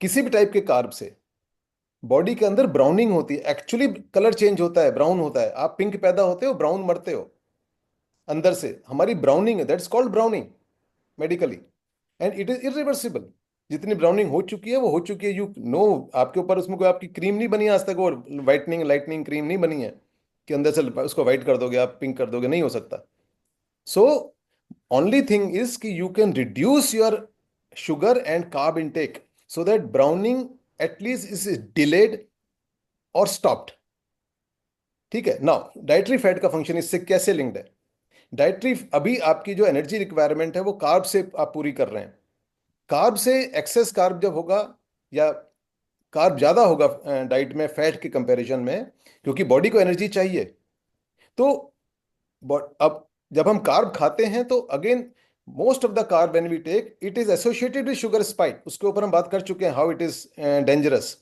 किसी भी टाइप के कार्ब से बॉडी के अंदर ब्राउनिंग होती है। एक्चुअली कलर चेंज होता है, ब्राउन होता है। आप पिंक पैदा होते हो, ब्राउन मरते हो। अंदर से हमारी ब्राउनिंग है, that's called browning medically, and it is irreversible. जितनी ब्राउनिंग हो चुकी है वो हो चुकी है, यू नो। आपके ऊपर उसमें कोई आपकी क्रीम नहीं बनी है आज तक, वो वाइटनिंग लाइटनिंग क्रीम नहीं बनी है कि अंदर से उसको वाइट कर दोगे आप, पिंक कर दोगे, नहीं हो सकता। सो ओनली थिंग इज कि you can reduce your sugar and carb intake, so that browning at least is delayed और स्टॉप्ड। ठीक है, नाउ डाइटरी फैट का फंक्शन इससे कैसे लिंक्ड है? डाइटरी अभी आपकी जो एनर्जी रिक्वायरमेंट है वो कार्ब से आप पूरी कर रहे हैं। कार्ब से एक्सेस कार्ब जब होगा या कार्ब ज्यादा होगा डाइट में फैट के कंपैरिजन में, क्योंकि बॉडी को एनर्जी चाहिए, तो अब जब हम कार्ब खाते हैं तो again most of the carb when we take it is associated with sugar spike. उसके ऊपर हम बात कर चुके हैं how it is dangerous.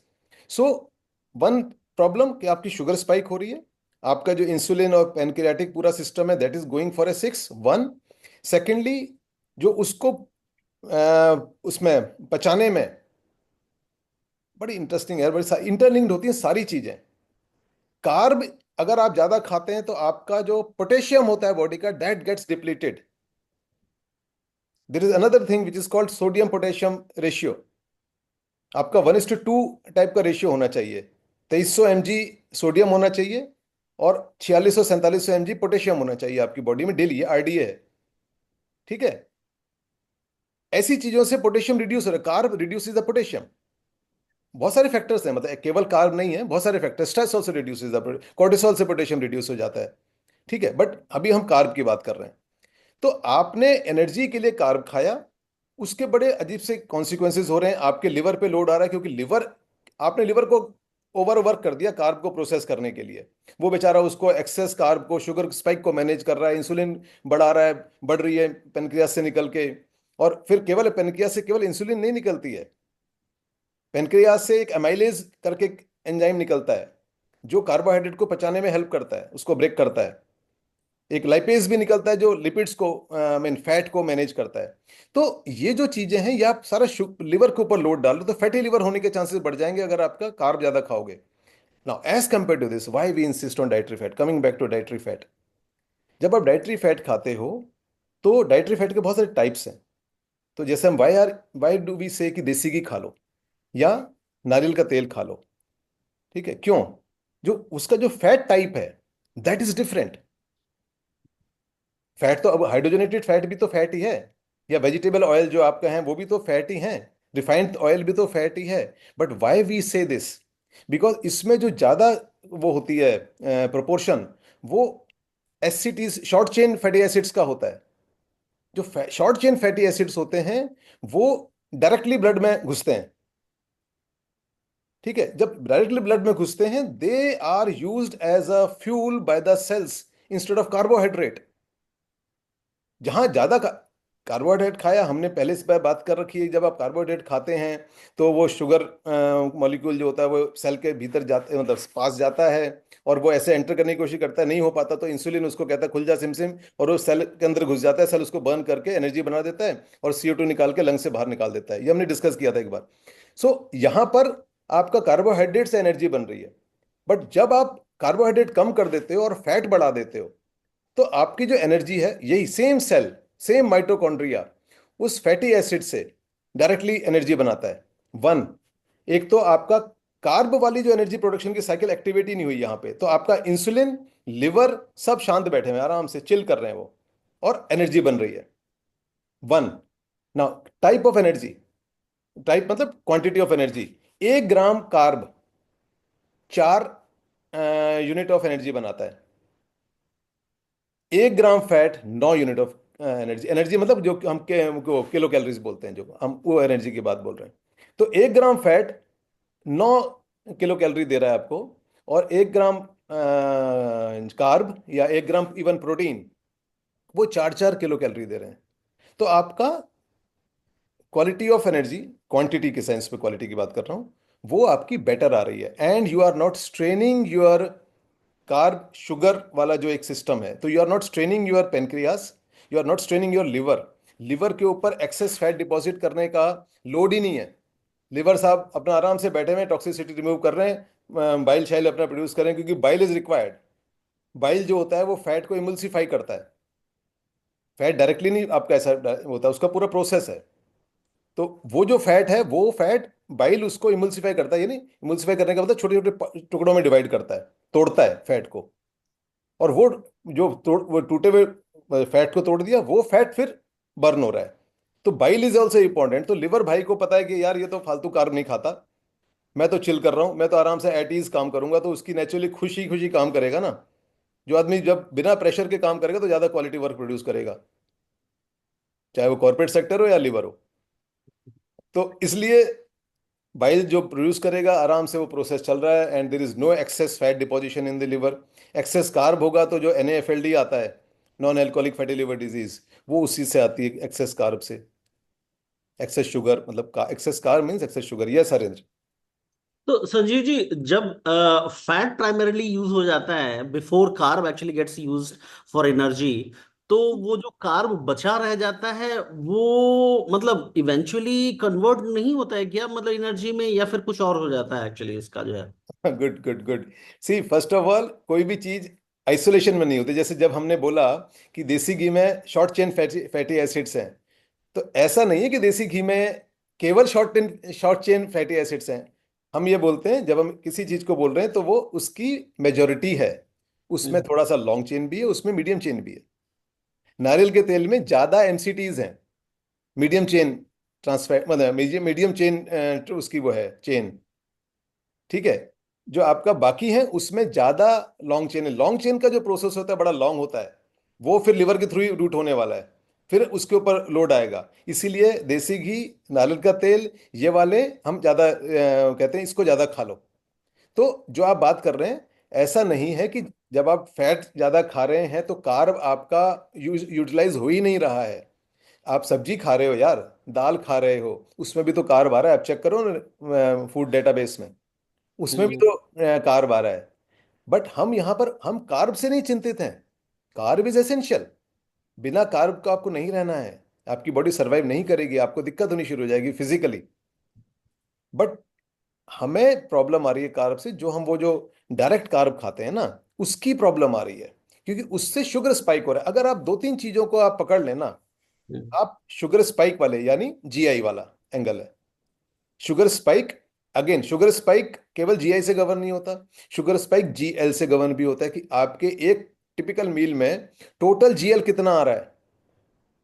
So one problem कि आपकी शुगर स्पाइक हो रही है, आपका जो इंसुलिन और पैनक्रियाटिक पूरा सिस्टम है that is going for a six one. Secondly जो उसको उसमें पचाने में बड़ी इंटरेस्टिंग है, बड़ी इंटरलिंक्ड होती हैं सारी चीजें। कार्ब अगर आप ज्यादा खाते हैं तो आपका जो पोटेशियम होता है बॉडी का that gets depleted. There is another thing which is called sodium potassium ratio. आपका 1:2 टाइप का रेशियो होना चाहिए। 2300 mg सोडियम होना चाहिए और 4600-4700 mg पोटेशियम होना चाहिए आपकी बॉडी में डेली। आरडीए है, ठीक है। ऐसी चीजों से पोटेशियम रिड्यूस हो रहा है, कार्ब रिड्यूसेस द पोटेशियम। बहुत सारे फैक्टर्स हैं, मतलब केवल कार्ब नहीं है, बहुत सारे factors. Stress also reduces the, cortisol से पोटेशियम रिड्यूस हो जाता है, ठीक है। बट अभी हम कार्ब की बात कर रहे हैं। तो आपने एनर्जी के लिए कार्ब खाया, उसके बड़े अजीब से कॉन्सिक्वेंसेज हो रहे हैं। आपके लिवर पे लोड आ रहा है, क्योंकि लिवर, आपने लिवर को ओवर वर्क कर दिया कार्ब को प्रोसेस करने के लिए। वो बेचारा उसको एक्सेस कार्ब को, शुगर स्पाइक को मैनेज कर रहा है, इंसुलिन बढ़ा रहा है, बढ़ रही है पेनक्रियास से निकल के। और फिर केवल पेनक्रियास से केवल इंसुलिन नहीं निकलती है, पेनक्रियास से एक एमाइलेज करके एंजाइम निकलता है जो कार्बोहाइड्रेट को पचाने में हेल्प करता है, उसको ब्रेक करता है। एक लाइपेज भी निकलता है जो लिपिड्स को, मीन फैट को मैनेज करता है। तो ये जो चीजें हैं ये आप सारा लिवर के ऊपर लोड डालो तो फैटी लिवर होने के चांसेस बढ़ जाएंगे अगर आपका कार्ब ज्यादा खाओगे। Now as compare to this why we insist on dietary fat, coming back to dietary fat. जब आप डाइटरी फैट खाते हो तो डाइटरी फैट के बहुत सारे टाइप्स हैं। तो जैसे हम वाई डू वी से कि देसी घी खा लो या नारियल का तेल खा लो, ठीक है। क्यों? जो उसका जो फैट टाइप है दैट इज डिफरेंट। फैट तो अब हाइड्रोजनेटेड फैट भी तो फैट ही है, या वेजिटेबल ऑयल जो आपका है वो भी तो फैट ही है, रिफाइंड ऑयल भी तो फैट ही है। बट वाई वी से दिस, बिकॉज इसमें जो ज्यादा वो होती है प्रोपोर्शन, वो एसिटीज शॉर्ट चेन फैटी एसिड्स का होता है। जो शॉर्ट चेन फैटी एसिड्स होते हैं वो डायरेक्टली ब्लड में घुसते हैं, ठीक है। जब डायरेक्टली ब्लड में घुसते हैं they are used as a fuel by the cells instead of carbohydrate. जहां ज्यादा कार्बोहाइड्रेट खाया, हमने पहले से बात कर रखी है, जब आप कार्बोहाइड्रेट खाते हैं तो वो शुगर मॉलिक्यूल जो होता है वो सेल के भीतर जाते, मतलब पास जाता है, और वो ऐसे एंटर करने की कोशिश करता है, नहीं हो पाता तो इंसुलिन उसको कहता है खुल जा सिम सिम, और वो सेल के अंदर घुस जाता है, सेल उसको बर्न करके एनर्जी बना देता है और CO2 निकाल के लंग से बाहर निकाल देता है। ये हमने डिस्कस किया था एक बार। सो यहां पर आपका कार्बोहाइड्रेट से एनर्जी बन रही है। बट जब आप कार्बोहाइड्रेट कम कर देते हो और फैट बढ़ा देते हो तो आपकी जो एनर्जी है, यही सेम सेल, सेम माइटोकॉन्ड्रिया उस फैटी एसिड से डायरेक्टली एनर्जी बनाता है। वन, एक तो आपका कार्ब वाली जो एनर्जी प्रोडक्शन की साइकिल एक्टिवेट ही नहीं हुई यहां पे, तो आपका इंसुलिन, लिवर सब शांत बैठे हुए आराम से चिल कर रहे हैं वो, और एनर्जी बन रही है। One. Now type of energy, type मतलब quantity of energy. 1 gram carb 4 unit of energy बनाता है। 1 gram fat 9 unit of energy. Energy मतलब जो हम किलो कैलोरीज बोलते हैं, जो हम वो एनर्जी की बात बोल रहे हैं। तो 1 ग्राम फैट 9 किलो कैलोरी दे रहा है आपको, और 1 ग्राम कार्ब या 1 ग्राम इवन प्रोटीन वो 4-4 किलो कैलोरी दे रहे हैं। तो आपका क्वालिटी ऑफ एनर्जी, क्वांटिटी के सेंस में क्वालिटी की बात कर रहा हूं, वो आपकी बेटर आ रही है। And you are not straining your carb sugar वाला जो एक सिस्टम है, तो you are not straining your pancreas, you are not straining your liver. Liver के ऊपर एक्सेस फैट डिपॉजिट करने का लोड ही नहीं है। लिवर साहब अपना आराम से बैठे हुए टॉक्सिसिटी रिमूव कर रहे हैं, बाइल शाइल अपना प्रोड्यूस कर रहे हैं, क्योंकि बाइल इज रिक्वायर्ड। बाइल जो होता है वो फैट को इमल्सिफाई करता है, फैट डायरेक्टली नहीं आपका ऐसा होता है, उसका पूरा प्रोसेस है। तो वो जो फैट है वो फैट बाइल उसको इमल्सिफाई करता है, यानी इमल्सिफाई करने का मतलब छोटे छोटे टुकड़ों में डिवाइड करता है, तोड़ता है फैट को। और वो जो वो टूटे हुए फैट को तोड़ दिया, वो फैट फिर बर्न हो रहा है। तो बाइल इज ऑल्सो इंपॉर्टेंट। तो लिवर भाई को पता है कि यार ये तो फालतू कार्ब नहीं खाता, मैं तो चिल कर रहा हूं, मैं तो आराम से एट ईज काम करूंगा, तो उसकी नेचुरली खुशी खुशी काम करेगा ना। जो आदमी जब बिना प्रेशर के काम करेगा तो ज्यादा क्वालिटी वर्क प्रोड्यूस करेगा, चाहे वो कॉर्पोरेट सेक्टर हो या लिवर हो। तो इसलिए बाइल जो प्रोड्यूस करेगा आराम से वो प्रोसेस चल रहा है, and there is no excess fat deposition in the liver. Excess carb होगा तो जो NAFLD आता है, non alcoholic fatty liver disease, वो उसी से आती है, एक्सेस कार्ब से। एक्सेस शुगर मतलब excess carb means excess sugar. Yes Harendra. तो संजीव जी, जब फैट प्राइमरीली यूज हो जाता है before carb actually gets used for energy, तो वो जो कार्ब बचा रह जाता है वो मतलब इवेंचुअली कन्वर्ट नहीं होता है क्या, मतलब एनर्जी में, या फिर कुछ और हो जाता है एक्चुअली इसका जो है? Good good good. See first of all, कोई भी चीज आइसोलेशन में नहीं होती। जैसे जब हमने बोला कि देसी घी में short chain fatty fatty acids हैं, तो ऐसा नहीं है कि देसी घी में केवल शॉर्ट चेन फैटी एसिड्स हैं। हम ये बोलते हैं, जब हम किसी चीज को बोल रहे हैं तो वो उसकी मेजोरिटी है, उसमें हम्म। थोड़ा सा लॉन्ग चेन भी है, उसमें मीडियम चेन भी है। नारियल के तेल में ज्यादा MCTs हैं, मीडियम चेन ट्रांसफैट मतलब मीडियम चेन उसकी वो है चेन, ठीक है। जो आपका बाकी है उसमें ज्यादा लॉन्ग चेन है। लॉन्ग चेन का जो प्रोसेस होता है बड़ा लॉन्ग होता है, वो फिर लिवर के थ्रू ही रूट होने वाला है, फिर उसके ऊपर लोड आएगा। इसीलिए देसी घी, नारियल का तेल, ये वाले हम ज्यादा कहते हैं इसको ज्यादा खा लो। तो जो आप बात कर रहे हैं, ऐसा नहीं है कि जब आप फैट ज्यादा खा रहे हैं तो कार्ब आपका यूटिलाइज हो ही नहीं रहा है। आप सब्जी खा रहे हो यार, दाल खा रहे हो, उसमें भी तो कार्ब आ रहा है। आप चेक करो ना फूड डेटाबेस में, उसमें भी हम्म। तो कार्ब आ रहा है। बट हम यहाँ पर हम कार्ब से नहीं चिंतित हैं। Carb is essential. बिना कार्ब का आपको नहीं रहना है, आपकी बॉडी सरवाइव नहीं करेगी, आपको दिक्कत होनी शुरू हो जाएगी फिजिकली। बट हमें प्रॉब्लम आ रही है कार्ब से, जो हम वो जो डायरेक्ट कार्ब खाते हैं ना, उसकी प्रॉब्लम आ रही है, क्योंकि उससे शुगर स्पाइक हो रहा है। अगर आप दो तीन चीजों को आप पकड़ लेना, हम्म। आप शुगर स्पाइक वाले यानी GI वाला एंगल है। Sugar spike, again sugar spike केवल GI से गवर्न नहीं होता, शुगर स्पाइक GL से गवर्न भी होता है, कि आपके एक टिपिकल मील में टोटल GL कितना आ रहा है,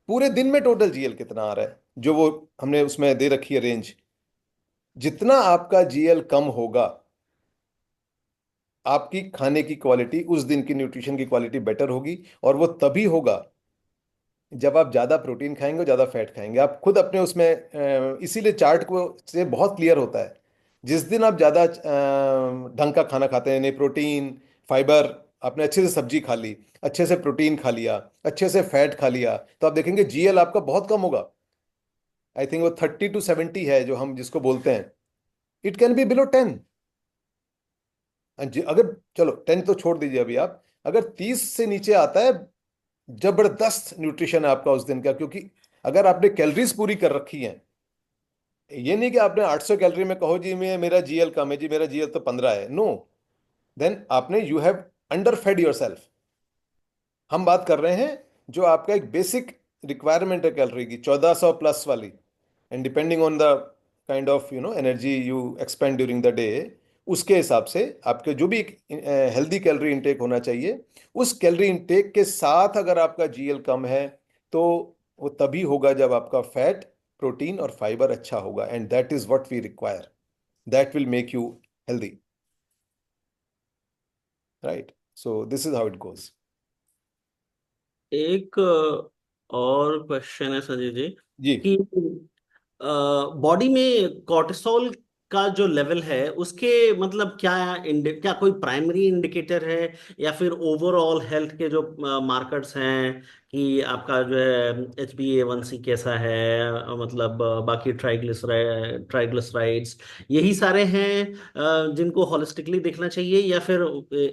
पूरे दिन में टोटल GL कितना आ रहा है, जो वो हमने उसमें दे रखी है रेंज। जितना आपका GL कम होगा, आपकी खाने की क्वालिटी, उस दिन की न्यूट्रिशन की क्वालिटी बेटर होगी। और वो तभी होगा जब आप ज्यादा प्रोटीन खाएंगे और ज्यादा फैट खाएंगे। आप खुद अपने उसमें इसीलिए चार्ट को से बहुत क्लियर होता है। जिस दिन आप ज्यादा ढंग का खाना खाते हैं, यानी प्रोटीन, फाइबर, आपने अच्छे से सब्जी खा ली, अच्छे से प्रोटीन खा लिया, अच्छे से फैट खा लिया, तो आप देखेंगे GL आपका बहुत कम होगा। आई थिंक वो 30 to 70 है जो हम जिसको बोलते हैं। It can be below 10। अगर चलो 10 तो छोड़ दीजिए अभी आप, अगर 30 से नीचे आता है, जबरदस्त न्यूट्रिशन है आपका उस दिन का। क्योंकि अगर आपने कैलोरीज पूरी कर रखी है, ये नहीं कि आपने 800 कैलोरी में कहो जी मैं मेरा GL कम है, जी मेरा GL तो 15 है, नो, देन आपने you have underfed yourself. हम बात कर रहे हैं जो आपका एक बेसिक रिक्वायरमेंट है कैलोरी की, 1400 प्लस वाली, and depending on the kind of energy you expand during the day, उसके हिसाब से आपके जो भी हेल्दी कैलोरी इंटेक होना चाहिए, उस कैलोरी इंटेक के साथ अगर आपका GL कम है, तो वो तभी होगा जब आपका फैट, प्रोटीन और फाइबर अच्छा होगा, and that is what we require. That will make you healthy, right. So this is how it goes. एक और क्वेश्चन है संजय जी, जी। कि बॉडी में कॉर्टिसोल का जो लेवल है उसके मतलब क्या कोई प्राइमरी इंडिकेटर है, या फिर ओवरऑल हेल्थ के जो मार्कर्स हैं, कि आपका जो है HbA1c कैसा है, मतलब बाकी ट्राइग्लिसराइड्स, यही सारे हैं जिनको होलिस्टिकली देखना चाहिए, या फिर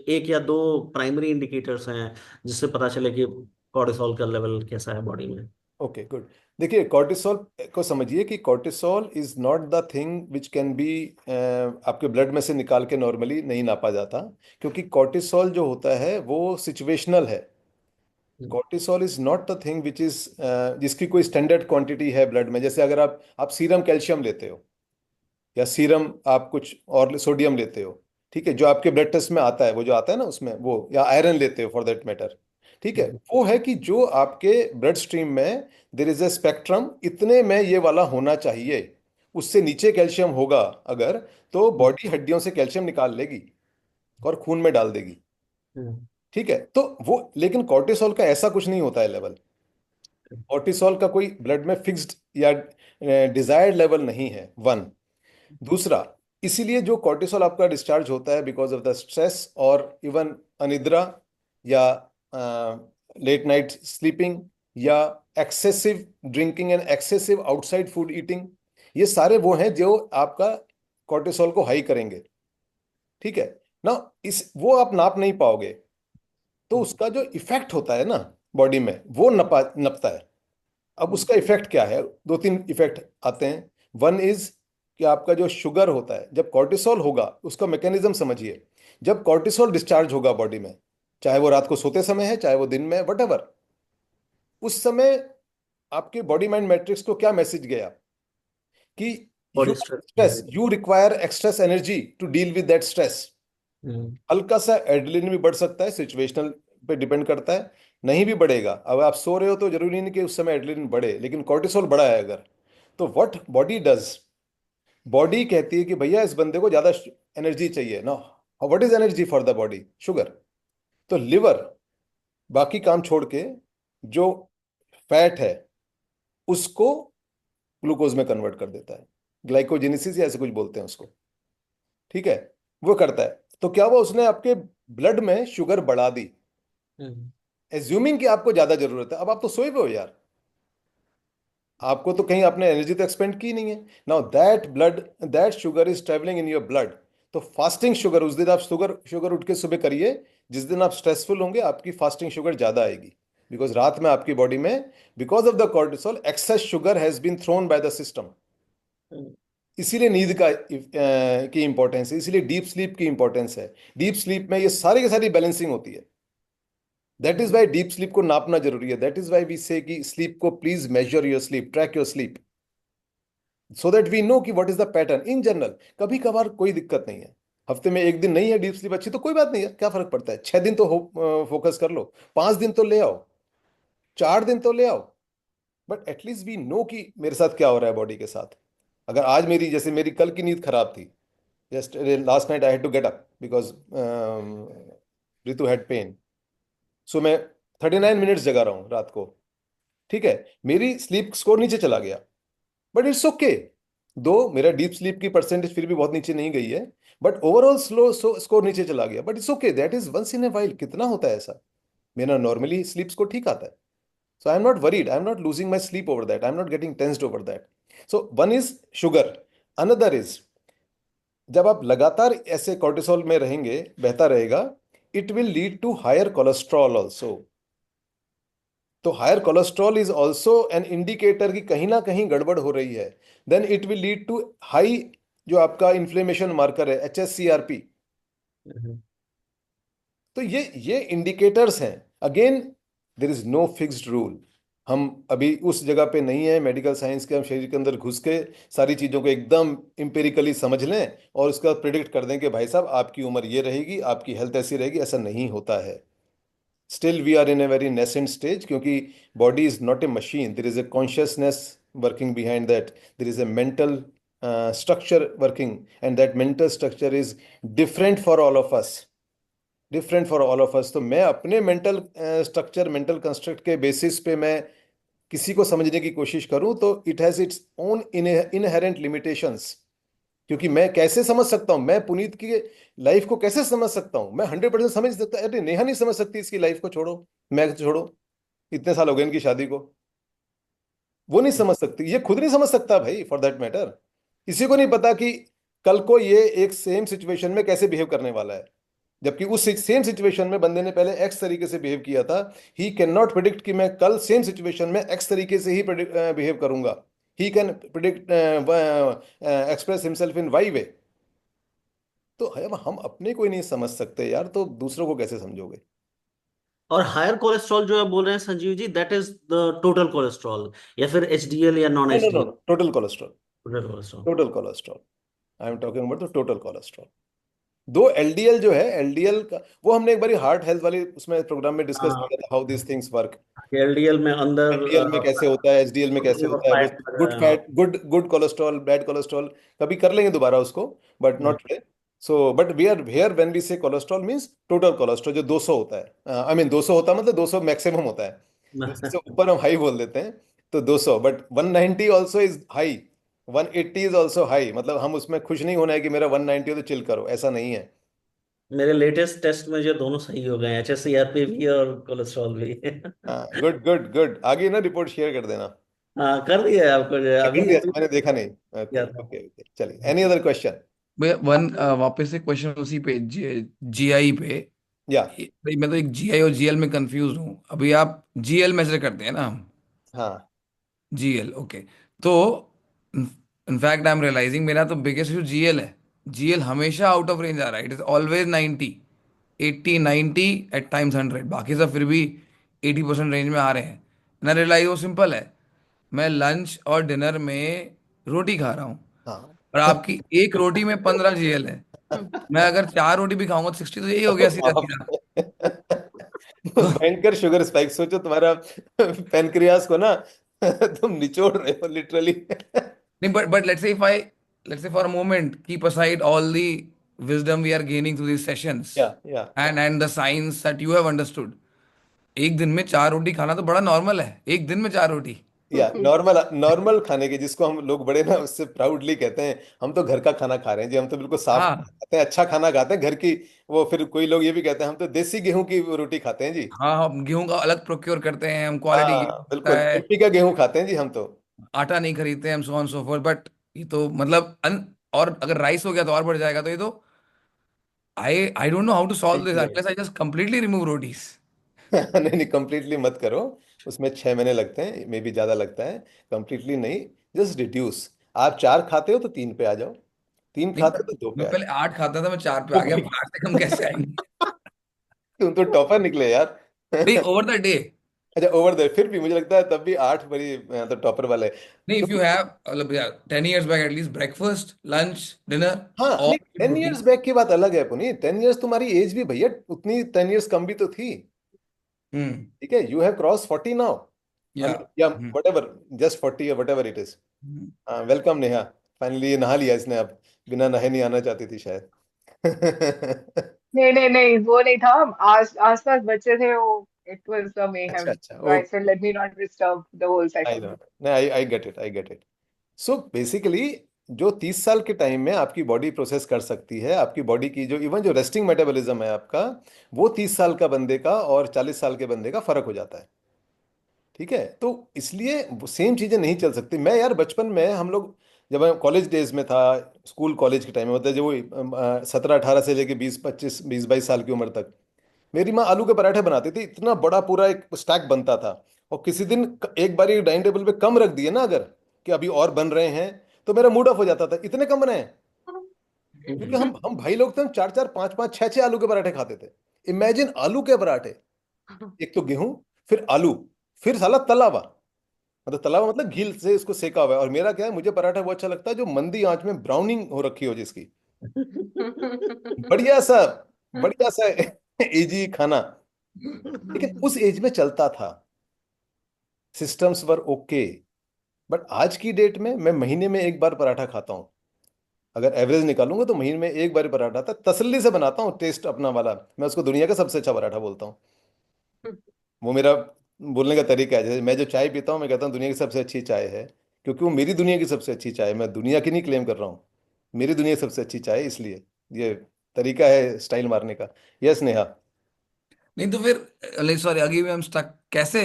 एक या दो प्राइमरी इंडिकेटर्स हैं जिससे पता चले कि कॉर्टिसोल का लेवल कैसा है बॉडी में? Okay good. देखिए कॉर्टिसोल को समझिए कि cortisol is not the thing which can be आपके ब्लड में से निकाल के नॉर्मली नहीं नापा जाता। क्योंकि कॉर्टिसोल जो होता है वो सिचुएशनल है। Cortisol is not the thing which is जिसकी कोई स्टैंडर्ड क्वांटिटी है ब्लड में। जैसे अगर आप सीरम कैल्शियम लेते हो, या सीरम आप कुछ और सोडियम लेते हो, ठीक है, जो आपके ब्लड टेस्ट में आता है, वो जो आता है ना उसमें वो, या आयरन लेते हो फॉर दैट मैटर, ठीक है, वो है कि जो आपके ब्लड स्ट्रीम में देर इज ए स्पेक्ट्रम, इतने में ये वाला होना चाहिए। उससे नीचे कैल्शियम होगा अगर, तो बॉडी हड्डियों से कैल्शियम निकाल लेगी और खून में डाल देगी। ठीक है, तो वो, लेकिन कॉर्टिसोल का ऐसा कुछ नहीं होता है लेवल। कॉर्टिसोल का कोई ब्लड में फिक्स्ड या डिजायर्ड लेवल नहीं है, वन। दूसरा, इसीलिए जो कॉर्टिसोल आपका डिस्चार्ज होता है बिकॉज ऑफ द स्ट्रेस और इवन अनिद्रा या लेट नाइट स्लीपिंग या excessive drinking and excessive outside food eating, ये सारे वो हैं जो आपका कॉर्टिसोल को हाई करेंगे। ठीक है ना, इस वो आप नाप नहीं पाओगे, तो उसका जो इफेक्ट होता है ना बॉडी में वो नपता है। अब उसका इफेक्ट क्या है, दो तीन इफेक्ट आते हैं। वन इज कि आपका जो शुगर होता है, जब कॉर्टिसोल होगा, उसका मैकेनिज्म समझिए। जब कॉर्टिसोल डिस्चार्ज होगा बॉडी में, चाहे वो रात को सोते समय है, चाहे वो दिन में, वट, उस समय आपके बॉडी माइंड मैट्रिक्स को क्या मैसेज गया कि you body stress. Stress, you require extra energy to deal with that stress. हल्का सा एड्रेनलिन भी बढ़ सकता है, सिचुएशनल पे डिपेंड करता है, नहीं भी बढ़ेगा। अब आप सो रहे हो तो जरूरी नहीं कि उस समय एड्रेनलिन बढ़े, लेकिन कॉर्टिसोल बढ़ा है अगर, तो व्हाट बॉडी डज, बॉडी कहती है कि भैया इस बंदे को ज्यादा एनर्जी चाहिए ना। What is energy for the body? Sugar. तो लिवर बाकी काम छोड़ के जो फैट है उसको ग्लूकोज में कन्वर्ट कर देता है, ग्लाइकोजेनेसिस या ऐसे कुछ बोलते हैं उसको। ठीक है, वो करता है। तो क्या हुआ, उसने आपके ब्लड में शुगर बढ़ा दी, एज्यूमिंग कि आपको ज्यादा जरूरत है। अब आप तो सोए हुए हो यार, आपको तो कहीं आपने एनर्जी तो एक्सपेंड की नहीं है। Now that blood, that sugar is travelling in your blood. तो फास्टिंग शुगर, उस दिन आप शुगर शुगर उठ के सुबह करिए, जिस दिन आप स्ट्रेसफुल होंगे आपकी फास्टिंग शुगर ज्यादा आएगी, बिकॉज रात में आपकी बॉडी में, because of the cortisol, excess sugar has been thrown by the system. इसीलिए नींद का की इंपॉर्टेंस है, इसीलिए डीप स्लीप की इंपॉर्टेंस है। डीप स्लीप में ये सारी की सारी बैलेंसिंग होती है। That is why deep sleep को नापना जरूरी है। दैट इज वाई वी से कि स्लीप को please measure your sleep, track your sleep, so that we know कि what is the pattern in general. कभी कभार कोई दिक्कत नहीं है, हफ्ते में एक दिन नहीं है डीप स्लीप अच्छी तो कोई बात नहीं है, क्या फर्क पड़ता है? 6 दिन तो फोकस कर लो, 5 दिन तो ले आओ, 4 दिन तो ले आओ, बट एटलीस्ट वी नो कि मेरे साथ क्या हो रहा है बॉडी के साथ। अगर आज मेरी, जैसे मेरी कल की नींद खराब थी, just last night I had to get up because Ritu had pain, so मैं 39 मिनट्स जगा रहा हूँ रात को। ठीक है, मेरी स्लीप स्कोर नीचे चला गया, बट इट्स ओके। दो मेरा डीप स्लीप की परसेंटेज फिर भी बहुत नीचे नहीं गई है, बट ओवरऑल स्लो स्कोर नीचे चला गया, but it's okay, that is once in a while. कितना होता है ऐसा? मेरा नॉर्मली स्लीप स्कोर ठीक आता है, so I am not worried, I am not losing my sleep over that, I am not getting tensed over that. So one is sugar, another is जब आप लगातार ऐसे कॉर्टिसोल में रहेंगे, बहता रहेगा, it will lead to higher cholesterol also. तो higher cholesterol is also an indicator कि कहीं ना कहीं गड़बड़ हो रही है। Then it will lead to high, जो आपका इन्फ्लेमेशन मार्कर है, HSCRP। तो ये इंडिकेटर्स हैं। Again, there is no fixed rule. हम अभी उस जगह पे नहीं है मेडिकल साइंस के, हम शरीर के अंदर घुस के सारी चीज़ों को एकदम इम्पेरिकली समझ लें और उसका प्रिडिक्ट कर दें कि भाई साहब आपकी उम्र ये रहेगी, आपकी हेल्थ ऐसी रहेगी। ऐसा नहीं होता है। Still we are in a very nascent stage, क्योंकि body is not a machine, there is a consciousness working behind that, there is a mental structure working, and that mental structure is different for all of us, different for all of us. तो मैं अपने मेंटल स्ट्रक्चर, मेंटल कंस्ट्रक्ट के बेसिस पे मैं किसी को समझने की कोशिश करूं तो it has its own inherent limitations. क्योंकि मैं कैसे समझ सकता हूं, मैं पुनीत की लाइफ को कैसे समझ सकता हूं? मैं 100% समझ सकता, अरे नेहा नहीं समझ सकती इसकी लाइफ को, छोड़ो, मैं छोड़ो, इतने साल हो गए इनकी शादी को, वो नहीं समझ सकती, ये खुद नहीं समझ सकता भाई, फॉर दैट मैटर। किसी को नहीं पता कि कल को ये एक सेम सिचुएशन में कैसे बिहेव करने वाला है, जबकि उस सेम सिचुएशन में बंदे ने पहले एक्स तरीके से बिहेव किया था। ही कैन नॉट प्रिडिक्ट कि मैं कल सेम सिचुएशन में एक्स तरीके से ही बिहेव करूंगा। He can predict, express himself in Y way. तो हम अपने को ही नहीं समझ सकते यार, तो दूसरों को कैसे समझोगे? और हायर कोलेस्ट्रॉल जो आप बोल रहे हैं Sanjeev ji, that is the total cholesterol या फिर HDL या non no no, HDL? Total cholesterol, total cholesterol. Total cholesterol, I am talking about the total cholesterol. Though LDL जो है, LDL का वो हमने एक बार हार्ट हेल्थ वाली उसमें प्रोग्राम में डिस्कस हाँ, किया था, how this things work. LDL में अंदर LDL में कैसे होता है, HDL में कैसे प्रोटीन और होता है, वो फैट गुड वगैरह। हाँ। Fat, good good cholesterol, bad cholesterol, कभी कर लेंगे दोबारा उसको, but hmm. Not today. So but we are here when we say cholesterol means total cholesterol जो 200 होता है, आई मीन 200 होता है मतलब 200 मैक्सिमम होता है, 200 से ऊपर हम हाई बोल देते हैं, तो 200, but 190 also is high, 180 is also high, मतलब हम उसमें खुश नहीं होना है कि मेरा 190 हो तो चिल करो, ऐसा नहीं है। मेरे लेटेस्ट टेस्ट में जो दोनों सही हो गए, HSCRP भी और कोलेस्ट्रॉल भी। हाँ, गुड गुड गुड, आगे ना रिपोर्ट शेयर कर देना। हाँ, कर दिया है आपको जो कर अभी दिया, अभी मैंने देखा नहीं। ओके किया था। ओके ओके, चलिए, एनी अदर क्वेश्चन? भैया वन वापस से क्वेश्चन उसी पे जीआई पे। या, भाई मैं तो एक जीआई और जीएल में कंफ्यूज हूँ। अभी आप जीएल मेजर करते हैं ना हम? हाँ जीएल, ओके। तो इनफैक्ट आई एम रियलाइजिंग मेरा तो बिगेस्ट इशू जीएल है। जीएल हमेशा आउट ऑफ रेंज आ रहा है, it is always 90, 80, 90, at times 100। बाकी सब फिर भी 80% रेंज में आ रहे हैं। ना रियलाइज वो सिंपल है, मैं लंच और डिनर में रोटी खा रहा हूँ हाँ। और आपकी एक रोटी में 15 जीएल है। मैं अगर 4 रोटी भी खाऊंगा तो 60 तो यही हो गया सीधा बाप सीधा। रे। तो भयंकर शुगर स्पाइक, सोचो तुम्हारा पेनक्रियास को ना तुम निचोड़ रहे हो लिटरली। नहीं, but let's say for a moment, keep aside all the wisdom we are gaining through these sessions या and the science that you have understood. एक दिन में 4 रोटी खाना तो बड़ा नॉर्मल है, एक दिन में 4 रोटी। या नॉर्मल नॉर्मल खाने के, जिसको हम लोग बड़े ना उससे प्राउडली कहते हैं हम तो घर का खाना खा रहे हैं जी, हम तो बिल्कुल साफ खाना हाँ खाते हैं, अच्छा खाना खाते हैं घर की। वो फिर कोई लोग ये भी कहते हैं हम तो देसी गेहूं की रोटी खाते हैं जी। हाँ, हम गेहूं का अलग प्रोक्योर करते हैं, हम क्वालिटी हाँ गेहूं होता बिल्कुल, है, एमपी का गेहूं खाते हैं जी हम तो। आटा नहीं खरीदते हैं हम, so on so fourth. But ये तो मतलब और अगर राइस हो गया तो और बढ़ जाएगा। तो ये तो I don't know how to solve this नहीं unless I just completely remove rotis. नहीं नहीं, कंप्लीटली मत करो, उसमें 6 महीने लगते हैं, मे भी ज्यादा लगता है। कंप्लीटली नहीं, जस्ट रिड्यूस। आप 4 खाते हो तो 3 पे आ जाओ, 3 नहीं, खाते हो तो 2 पे मैं आ पहले जाओ। 8 खाता था, मैं 4 पे आ ओ गया, भाई, 8 से कम कैसे आएंगे? तुम तो टॉपर निकले यार। नहीं, ओवर द डे। अच्छा, ओवर द, फिर भी मुझे लगता है तब भी 8 बड़ी तो टॉपर वाले। नहीं, इफ तो यू हैव मतलब 10 years back at least breakfast lunch dinner हाँ, और नहीं, 10 इयर्स प्रोटीन। बैक की बात अलग है पुनीत, 10 इयर्स तुम्हारी एज भी भैया उतनी 10 इयर्स कम भी तो थी। हम्म। ठीक है, यू हैव क्रॉस 40 नाउ, या या वट एवर, जस्ट 40 या what ever it is. Welcome Neha, finally ये नहा लिया इसने अब, बिना नहाए नहीं आना चाहती थी शायद। नहीं नहीं नहीं, वो नहीं था। आस आस पास बच्चे थे वो, इट वाज द अच्छा मेहम, अच्छा, so I said let me not disturb the whole I session. No, नहीं, I get it, I get it. So basically जो 30 साल के टाइम में आपकी बॉडी प्रोसेस कर सकती है, आपकी बॉडी की जो इवन जो रेस्टिंग मेटाबॉलिज्म है आपका, वो 30 साल का बंदे का और 40 साल के बंदे का फर्क हो जाता है। ठीक है, तो इसलिए सेम चीजें नहीं चल सकती। मैं यार बचपन में हम लोग, जब मैं कॉलेज डेज में था, स्कूल कॉलेज के टाइम में, मतलब जब वो 17-18 से लेके 20-25 20-22 साल की उम्र तक, मेरी माँ आलू के पराठे बनाती थी, इतना बड़ा पूरा एक स्टैक बनता था। और किसी दिन एक बार डाइनिंग टेबल पे कम रख दिए ना अगर, कि अभी और बन रहे हैं, तो मेरा मूड ऑफ हो जाता था, इतने कम बने हैं। क्योंकि हम भाई लोग थे, हम 4-4 5-5 6-6 आलू के पराठे खाते थे। इमेजिन आलू के पराठे, एक तो गेहूं, फिर आलू, फिर साला तला हुआ, मतलब तला हुआ मतलब घी से इसको सेका हुआ है। और मेरा क्या है, मुझे पराठा वो अच्छा लगता है जो मंदी आंच में ब्राउनिंग हो रखी हो जिसकी, बढ़िया सा, बढ़िया सा एजी खाना। लेकिन उस एज में चलता था, सिस्टम्स वर ओके। बट आज की डेट में मैं महीने में एक बार पराठा खाता हूँ, अगर एवरेज निकालूंगा तो महीने में एक बार ही पराठा था, तसल्ली से बनाता हूँ, टेस्ट अपना वाला, मैं उसको दुनिया का सबसे अच्छा पराठा बोलता हूँ। वो मेरा बोलने का तरीका है, जैसे मैं जो चाय पीता हूँ मैं कहता हूँ दुनिया की सबसे अच्छी चाय है, क्योंकि वो मेरी दुनिया की सबसे अच्छी चाय है, मैं दुनिया की नहीं क्लेम कर रहा हूँ, मेरी दुनिया की सबसे अच्छी चाय है, इसलिए ये तरीका है स्टाइल मारने का। यस नेहा। नहीं तो फिर सॉरी, अगे भी हम स्टक कैसे,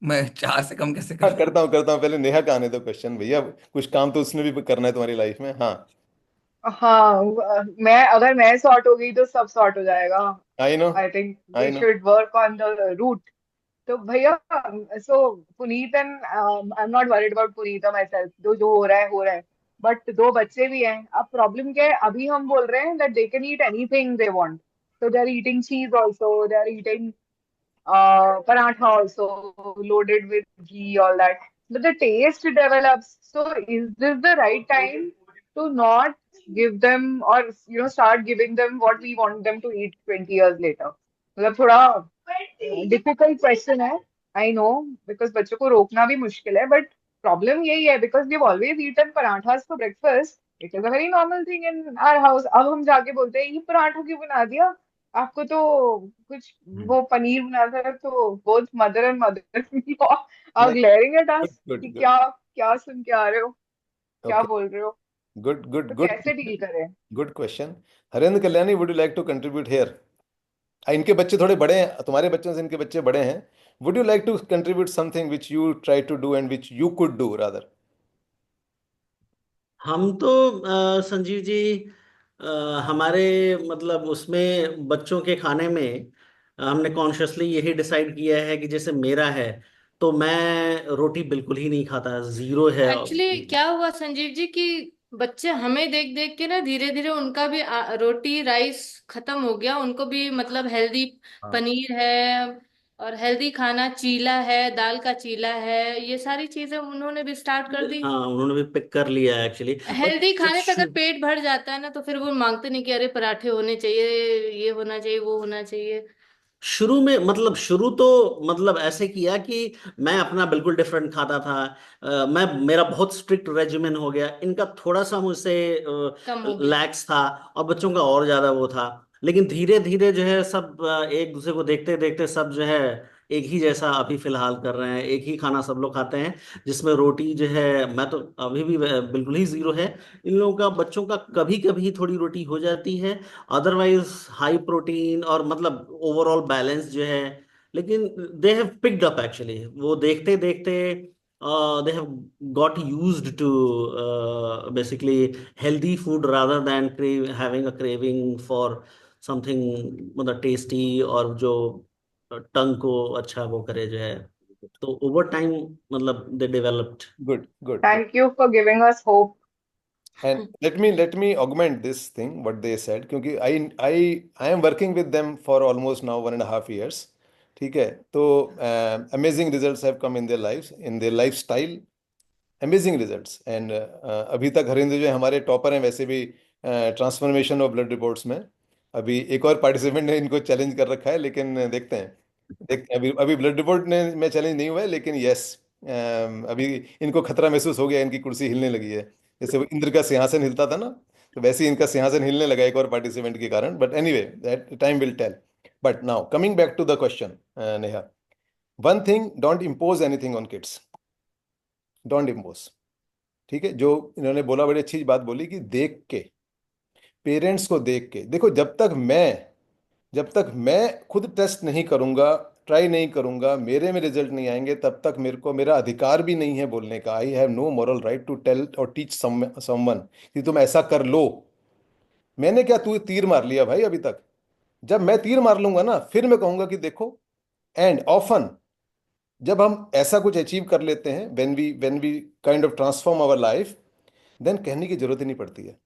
मैं 4 से कम कैसे हाँ, करूँ? करता हूँ, पहले नेहा का आने दो क्वेश्चन भैया, कुछ काम तो उसने भी करना है तुम्हारी लाइफ में। हाँ, हाँ, मैं अगर मैं सॉर्ट हो गई तो सब सॉर्ट हो जाएगा। I know, I think I we know. Should work on the root. तो भैया, so Puneet and I am not worried about Puneet myself, जो जो हो रहा है हो रहा है। बट दो बच्चे भी हैं। अब प्रॉब्लम क्या है, अभी हम बोल रहे हैं that they can eat anything they want, so they are eating cheese also, they are eating paratha also, loaded with ghee, all that. But the taste develops. So is this the right time to not give them, or start giving them what we want them to eat 20 years later? मतलब थोड़ा डिफिकल्ट क्वेश्चन है, आई नो, बिकॉज बच्चों को रोकना भी मुश्किल है, बट प्रॉब्लम यही है because we always eaten parathas for breakfast, it is a very normal thing in our house. अब हम जाके बोलते हैं ये पराठों क्यों बना दिया, आपको तो कुछ हम्म। वो पनीर बनाता है, तो both mother and mother are नहीं, glaring at good us good कि गुड। क्या क्या सुन के आ रहे हो, क्या ओके, बोल रहे हो, गुड गुड तो गुड। कैसे डील करें। Good question. Harendra Kalyani, would you like to contribute here? इनके बच्चे थोड़े बड़े हैं, तुम्हारे बच्चों से इनके बच्चे बड़े हैं। Would you like to contribute something which you try to do and which you could do rather? हम तो संजीव जी, अ, हमारे मतलब उसमें बच्चों के खाने में हमने कॉन्शियसली यही डिसाइड किया है कि जैसे मेरा है, तो मैं रोटी बिल्कुल ही नहीं खाता, जीरो है। एक्चुअली क्या हुआ संजीव जी कि बच्चे हमें देख देख के ना धीरे धीरे उनका भी रोटी राइस खत्म हो गया, उनको भी मतलब हेल्दी हाँ पनीर है और हेल्दी खाना, चीला है, दाल का चीला है, ये सारी चीजें उन्होंने भी स्टार्ट कर दी। हाँ, उन्होंने भी पिक कर लिया है एक्चुअली। और हेल्दी खाने से अगर पेट भर जाता है ना, तो फिर वो मांगते नहीं कि अरे पराठे होने चाहिए, ये होना चाहिए, वो होना चाहिए। शुरू में मतलब शुरू तो मतलब ऐसे किया कि मैं अपना बिल्कुल डिफरेंट खाता था। मैं मेरा बहुत स्ट्रिक्ट रेजिमेन हो गया, इनका थोड़ा सा मुझसे कम हो गया। लैक्स था, और बच्चों का और ज्यादा वो था। लेकिन धीरे धीरे जो है सब एक दूसरे को देखते देखते सब जो है एक ही जैसा अभी फिलहाल कर रहे हैं, एक ही खाना सब लोग खाते हैं, जिसमें रोटी जो है, मैं तो अभी भी बिल्कुल ही जीरो है। इन लोगों का बच्चों का कभी कभी थोड़ी रोटी हो जाती है, अदरवाइज हाई प्रोटीन और मतलब ओवरऑल बैलेंस जो है। लेकिन they have picked up actually, वो देखते देखते they have got used to basically healthy food rather than having a craving for something मतलब टेस्टी, और जो टंग को अच्छा वो करे जो है। तो ओवर टाइम मतलब they developed. Good good good. Thank you for giving us hope. And let me augment this thing what they said, क्योंकि I am working with them for almost now 1.5 years। ठीक है, तो amazing results have come in their lives, in their lifestyle, amazing results। And अभी तक हरिंद्र जो है हमारे टॉपर हैं वैसे भी ट्रांसफॉर्मेशन ऑफ ब्लड रिपोर्ट्स में। अभी एक और पार्टिसिपेंट ने इनको चैलेंज कर रखा है, लेकिन देखते हैं अभी अभी ब्लड रिपोर्ट ने में चैलेंज नहीं हुआ है, लेकिन यस, अभी इनको खतरा महसूस हो गया, इनकी कुर्सी हिलने लगी है। जैसे वो इंद्र का सिंहासन हिलता था ना, तो वैसे ही इनका सिंहासन हिलने लगा एक और पार्टिसिपेंट के कारण। But anyway, that time will tell. But now coming back to the question, Neha, one thing, don't impose anything on kids, don't impose. ठीक है, जो इन्होंने बोला बड़ी अच्छी बात बोली कि देख के, पेरेंट्स को देख के देखो। जब तक मैं खुद टेस्ट नहीं करूंगा, ट्राई नहीं करूंगा, मेरे में रिजल्ट नहीं आएंगे, तब तक मेरे को मेरा अधिकार भी नहीं है बोलने का। I have no moral right to tell और टीच समवन कि तुम ऐसा कर लो। मैंने क्या, तू तीर मार लिया भाई अभी तक? जब मैं तीर मार लूंगा ना, फिर मैं कहूंगा कि देखो। एंड ऑफन जब हम ऐसा कुछ अचीव कर लेते हैं, when we kind of transform our life, then कहने की जरूरत ही नहीं पड़ती है।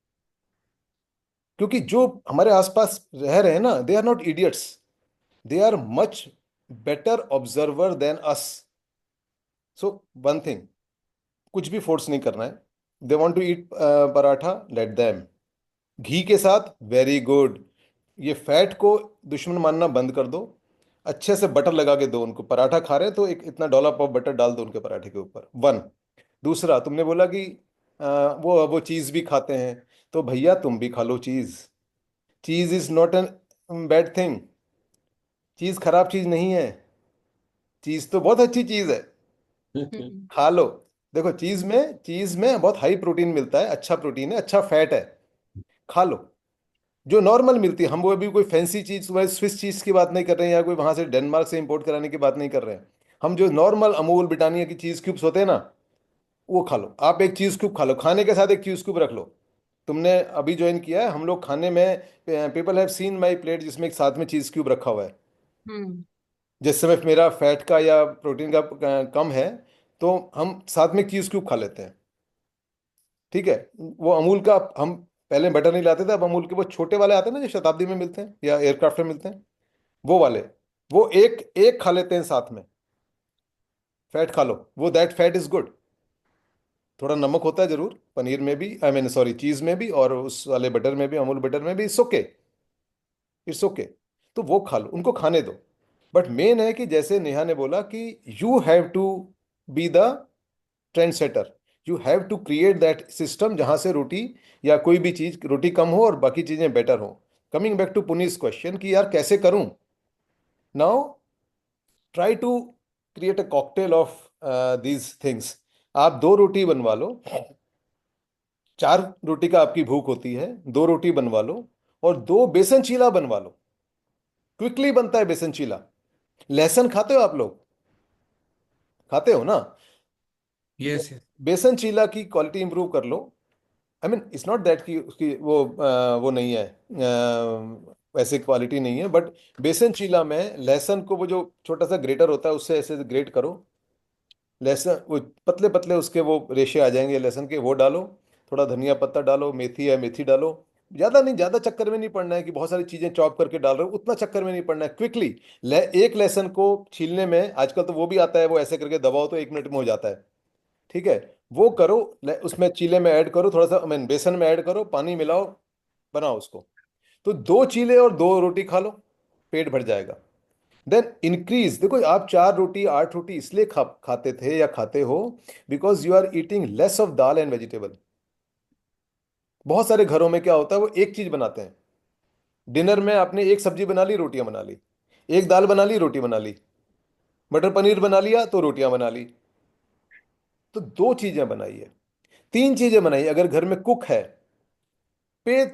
क्योंकि जो हमारे आसपास रह रहे हैं ना, they are not idiots, they are much better observer than us. So one thing, कुछ भी फोर्स नहीं करना है। They want to eat paratha, let them. घी के साथ, वेरी गुड। ये फैट को दुश्मन मानना बंद कर दो। अच्छे से बटर लगा के दो उनको। पराठा खा रहे हैं तो एक इतना डॉलप ऑफ बटर डाल दो उनके पराठे के ऊपर, वन। दूसरा, तुमने बोला कि वो चीज़ भी खाते हैं, तो भैया तुम भी खा लो cheese. Cheese is not an bad thing. Cheese खराब चीज़ नहीं है। चीज़ तो बहुत अच्छी चीज़ है, हम्म। खा लो। देखो, चीज़ में बहुत हाई प्रोटीन मिलता है, अच्छा प्रोटीन है, अच्छा फैट है, खा लो। जो नॉर्मल मिलती है, हम वो अभी कोई फैंसी चीज़, वह स्विस चीज़ की बात नहीं कर रहे हैं, या कोई वहां से डेनमार्क से इंपोर्ट कराने की बात नहीं कर रहे हैं। हम जो नॉर्मल अमूल ब्रिटानिया की चीज़ क्यूब्स होते हैं ना, वो खा लो। आप एक चीज़ क्यूब खा लो, खाने के साथ एक चीज़ क्यूब रख लो। तुमने अभी ज्वाइन किया है, हम लोग खाने में, people have seen my plate जिसमें एक साथ में चीज़ क्यूब रखा हुआ है। हम्म। जिस समय मेरा फैट का या प्रोटीन का कम है, तो हम साथ में चीज़ क्यूब खा लेते हैं। ठीक है, वो अमूल का, हम पहले बटर नहीं लाते थे, अब अमूल के वो छोटे वाले आते हैं ना, जो शताब्दी में मिलते हैं या एयरक्राफ्ट में मिलते हैं, वो वाले, वो एक एक खा लेते हैं साथ में। फैट खा लो, वो दैट फैट इज गुड। थोड़ा नमक होता है जरूर पनीर में भी, आई मीन सॉरी, चीज में भी, और उस वाले बटर में भी, अमूल बटर में भी। It's okay, it's okay. तो वो खा लो, उनको खाने दो। बट मेन है कि जैसे नेहा ने बोला कि you have to be the trendsetter. You have to create that system जहां से रोटी या कोई भी चीज, रोटी कम हो और बाकी चीजें बेटर हो। Coming back to Puneet's question कि यार कैसे करूं, now try to create a cocktail of these things. आप 2 रोटी बनवा लो, 4 रोटी का आपकी भूख होती है, 2 रोटी बनवा लो और 2 बेसन चीला बनवा लो। क्विकली बनता है बेसन चीला। लहसुन खाते हो आप लोग? खाते हो ना? Yes yes. बेसन चीला की क्वालिटी इंप्रूव कर लो। I mean it's not that कि उसकी वो नहीं है, वैसे क्वालिटी नहीं है, बट बेसन चीला में लहसुन को वो जो छोटा सा ग्रेटर होता है उससे ऐसे ग्रेट करो। लहसुन वो पतले पतले उसके वो रेशे आ जाएंगे लहसुन के, वो डालो। थोड़ा धनिया पत्ता डालो, मेथी है मेथी डालो। ज़्यादा नहीं, ज़्यादा चक्कर में नहीं पड़ना है कि बहुत सारी चीज़ें चॉप करके डाल रहे हो, उतना चक्कर में नहीं पड़ना है। क्विकली एक लहसुन को छीलने में आजकल तो वो भी आता है, वो ऐसे करके दबाओ तो 1 मिनट में हो जाता है। ठीक है, वो करो। उसमें चीले में ऐड करो, थोड़ा सा आई मीन बेसन में ऐड करो, पानी मिलाओ, बनाओ उसको। तो 2 चीले और 2 रोटी खा लो, पेट भर जाएगा। देन इंक्रीज, देखो आप 4 रोटी 8 रोटी इसलिए खाते थे या खाते हो because you are eating less of dal and vegetable. बहुत सारे घरों में क्या होता है, वो एक चीज बनाते हैं। डिनर में आपने एक सब्जी बना ली, रोटियां बना ली, एक दाल बना ली, रोटी बना ली, मटर पनीर बना लिया तो रोटियां बना ली। तो 2 चीजें बनाई है, 3 चीजें बनाई। अगर घर में कुक है, pay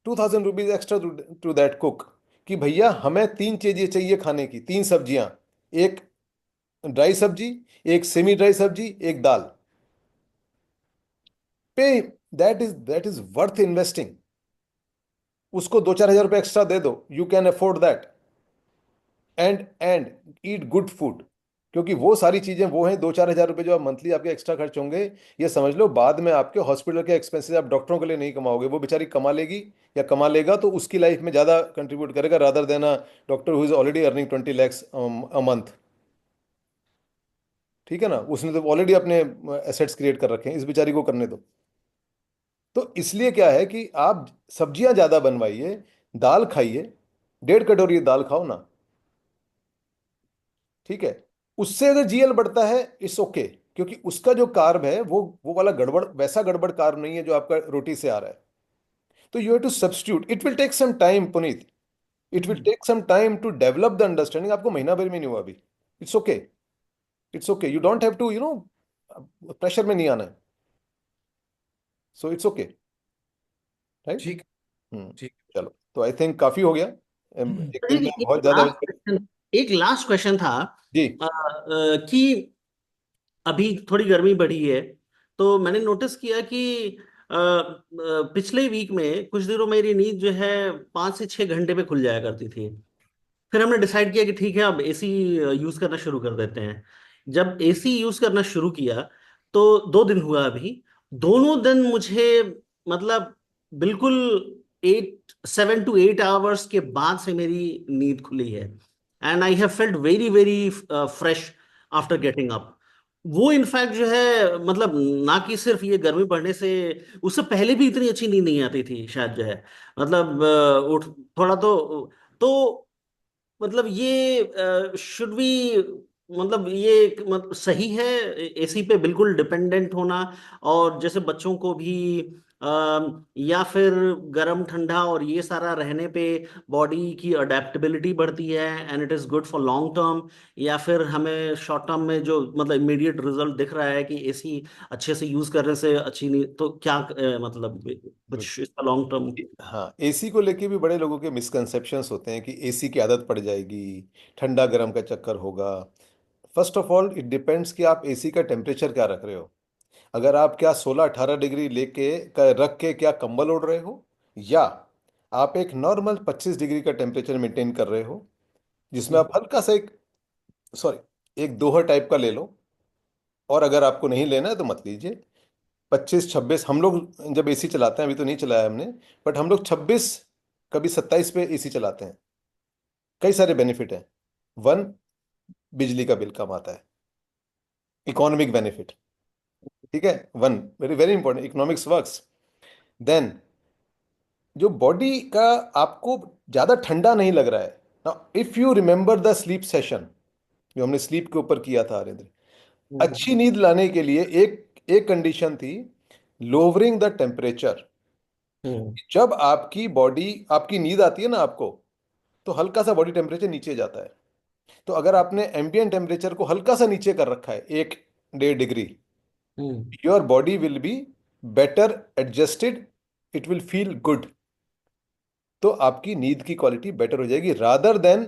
2,000 rupees extra to that cook कि भैया हमें 3 चीजें चाहिए खाने की, 3 सब्जियां, एक ड्राई सब्जी, एक सेमी ड्राई सब्जी, एक दाल। पे दैट इज वर्थ इन्वेस्टिंग। उसको 2-4 हज़ार रुपये एक्स्ट्रा दे दो, you can afford that. And eat good food, क्योंकि वो सारी चीजें वो हैं। 2-4 हज़ार रुपये जो आप मंथली आपके एक्स्ट्रा खर्च होंगे, ये समझ लो बाद में आपके हॉस्पिटल के एक्सपेंसेस आप डॉक्टरों के लिए नहीं कमाओगे, वो बेचारी कमा लेगी या कमा लेगा तो उसकी लाइफ में ज्यादा कंट्रीब्यूट करेगा rather than a doctor who is already earning 20 lakhs a month. ठीक है ना, उसने तो ऑलरेडी अपने एसेट्स क्रिएट कर रखे हैं, इस बेचारी को करने दो। तो इसलिए क्या है कि आप सब्जियां ज्यादा बनवाइए, दाल खाइए, 1.5 कटोरी दाल खाओ ना। ठीक है, उससे अगर जीएल बढ़ता है इट्स ओके, क्योंकि उसका जो कार्ब है वो वाला गड़बड़, वैसा गड़बड़ कार्ब नहीं है जो आपका रोटी से आ रहा है। तो you have to substitute, it will take some time Puneet, it will take some time to develop the understanding. आपको महीना भर में नहीं हुआ अभी, it's okay, it's okay, you don't have to pressure में नहीं आना है, सो इट्स ओके, राइट। ठीक। हम्म। ठीक। चलो, तो आई थिंक काफी हो गया। एक दिन में एक बहुत ज्यादा लास्ट क्वेश्चन, एक लास्ट क्वेश्चन था जी। कि अभी थोड़ी गर्मी बढ़ी है, तो मैंने नोटिस किया कि पिछले वीक में कुछ दिनों मेरी नींद जो है 5 से 6 घंटे पे खुल जाया करती थी। फिर हमने डिसाइड किया कि ठीक है अब एसी यूज करना शुरू कर देते हैं। जब एसी यूज करना शुरू किया तो 2 दिन हुआ अभी, दोनों दिन मुझे मतलब बिल्कुल 7 to 8 आवर्स के बाद से मेरी नींद खुली है। And I have felt very very fresh after getting up. वो इनफैक्ट जो है मतलब ना कि सिर्फ ये गर्मी बढ़ने से, उससे पहले भी इतनी अच्छी नींद नहीं आती थी शायद जो है। मतलब उठ थोड़ा तो मतलब ये शुड बी, मतलब ये मतलब सही है एसी पे बिल्कुल डिपेंडेंट होना? और जैसे बच्चों को भी या फिर गर्म ठंडा और ये सारा रहने पे बॉडी की अडेप्टेबिलिटी बढ़ती है and it is good for long term? या फिर हमें शॉर्ट टर्म में जो मतलब इमीडिएट रिजल्ट दिख रहा है कि एसी अच्छे से यूज करने से अच्छी नहीं, तो क्या मतलब कुछ इसका लॉन्ग टर्म? हाँ, एसी को लेके भी बड़े लोगों के मिसकंसेप्शंस होते हैं कि एसी की आदत पड़ जाएगी, ठंडा गर्म का चक्कर होगा। First of all it depends कि आप एसी का टेम्परेचर क्या रख रहे हो। अगर आप क्या 16-18 डिग्री रख के क्या कंबल ओढ़ रहे हो, या आप एक नॉर्मल 25 डिग्री का टेम्परेचर मेंटेन कर रहे हो जिसमें आप हल्का सा एक, सॉरी, एक दोहर टाइप का ले लो। और अगर आपको नहीं लेना है तो मत लीजिए। 25-26, हम लोग जब एसी चलाते हैं, अभी तो नहीं चलाया हमने, बट हम लोग 26, कभी 27 पे एसी चलाते हैं। कई सारे बेनिफिट हैं। वन, बिजली का बिल कम आता है, इकोनॉमिक बेनिफिट। ठीक है, one very very important, economics works. Then जो बॉडी का आपको ज्यादा ठंडा नहीं लग रहा है ना, if you remember the sleep session जो हमने स्लीप के ऊपर किया था हरिंद्र, अच्छी नींद लाने के लिए एक एक कंडीशन थी, लोअरिंग द टेम्परेचर। हम्म जब आपकी बॉडी, आपकी नींद आती है ना आपको, तो हल्का सा बॉडी टेम्परेचर नीचे जाता है। तो अगर आपने एम्बिएंट टेम्परेचर को हल्का सा नीचे कर रखा है, 1-1.5 degree, hmm your body will be better adjusted, it will feel good. तो आपकी नींद की क्वालिटी बेटर हो जाएगी, रादर देन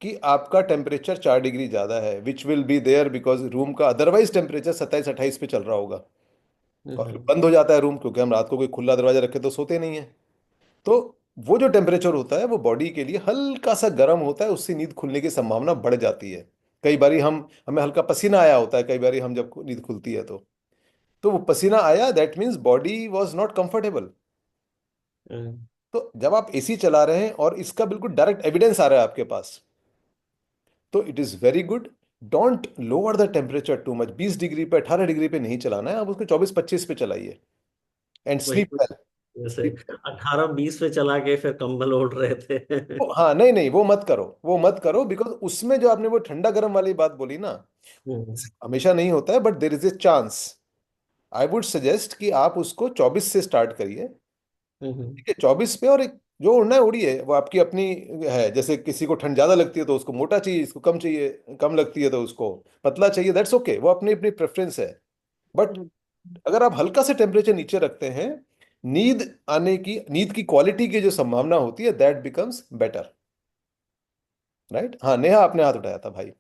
कि आपका टेम्परेचर 4 डिग्री ज्यादा है, which will be there because room का अदरवाइज टेम्परेचर 27-28 पे चल रहा होगा, और फिर हम्म बंद हो जाता है रूम, क्योंकि हम रात को कोई खुला दरवाजा रखे तो सोते नहीं है। तो वो जो टेम्परेचर होता है वो बॉडी के लिए हल्का सा गर्म होता है, उससे नींद खुलने की संभावना बढ़ जाती है। कई बारी हमें हल्का पसीना आया होता है, कई बारी हम जब नींद खुलती है तो वो पसीना आया, that means body was not comfortable. Hmm. तो जब आप एसी चला रहे हैं और इसका बिल्कुल डायरेक्ट एविडेंस आ रहा है आपके पास, तो it is very good. Don't lower the temperature too much. 20 degree पे, 18 डिग्री पे नहीं चलाना है, आप उसको 24-25 पे चलाइए, एंड वही स्लीप कुछ वेल। जैसे 18-20 पे चला के फिर कंबल ओढ़ रहे थे। हाँ, नहीं नहीं, वो मत करो, वो मत करो, बिकॉज उसमें जो आपने वो ठंडा गर्म वाली बात बोली ना, हम्म हमेशा नहीं होता है, but there is a chance. I would suggest कि आप उसको 24 से स्टार्ट करिए। हम्म ठीक है, 24 पे, और एक जो उड़ना है उड़िए, वो आपकी अपनी है। जैसे किसी को ठंड ज्यादा लगती है तो उसको मोटा चाहिए, इसको कम चाहिए, कम लगती है तो उसको पतला चाहिए, दैट्स ओके, वो अपनी अपनी प्रेफरेंस है। बट अगर आप हल्का से टेम्परेचर नीचे रखते हैं, नींद की क्वालिटी की जो संभावना होती है, दैट बिकम्स बेटर। राइट? हाँ, नेहा, आपने हाथ उठाया था भाई।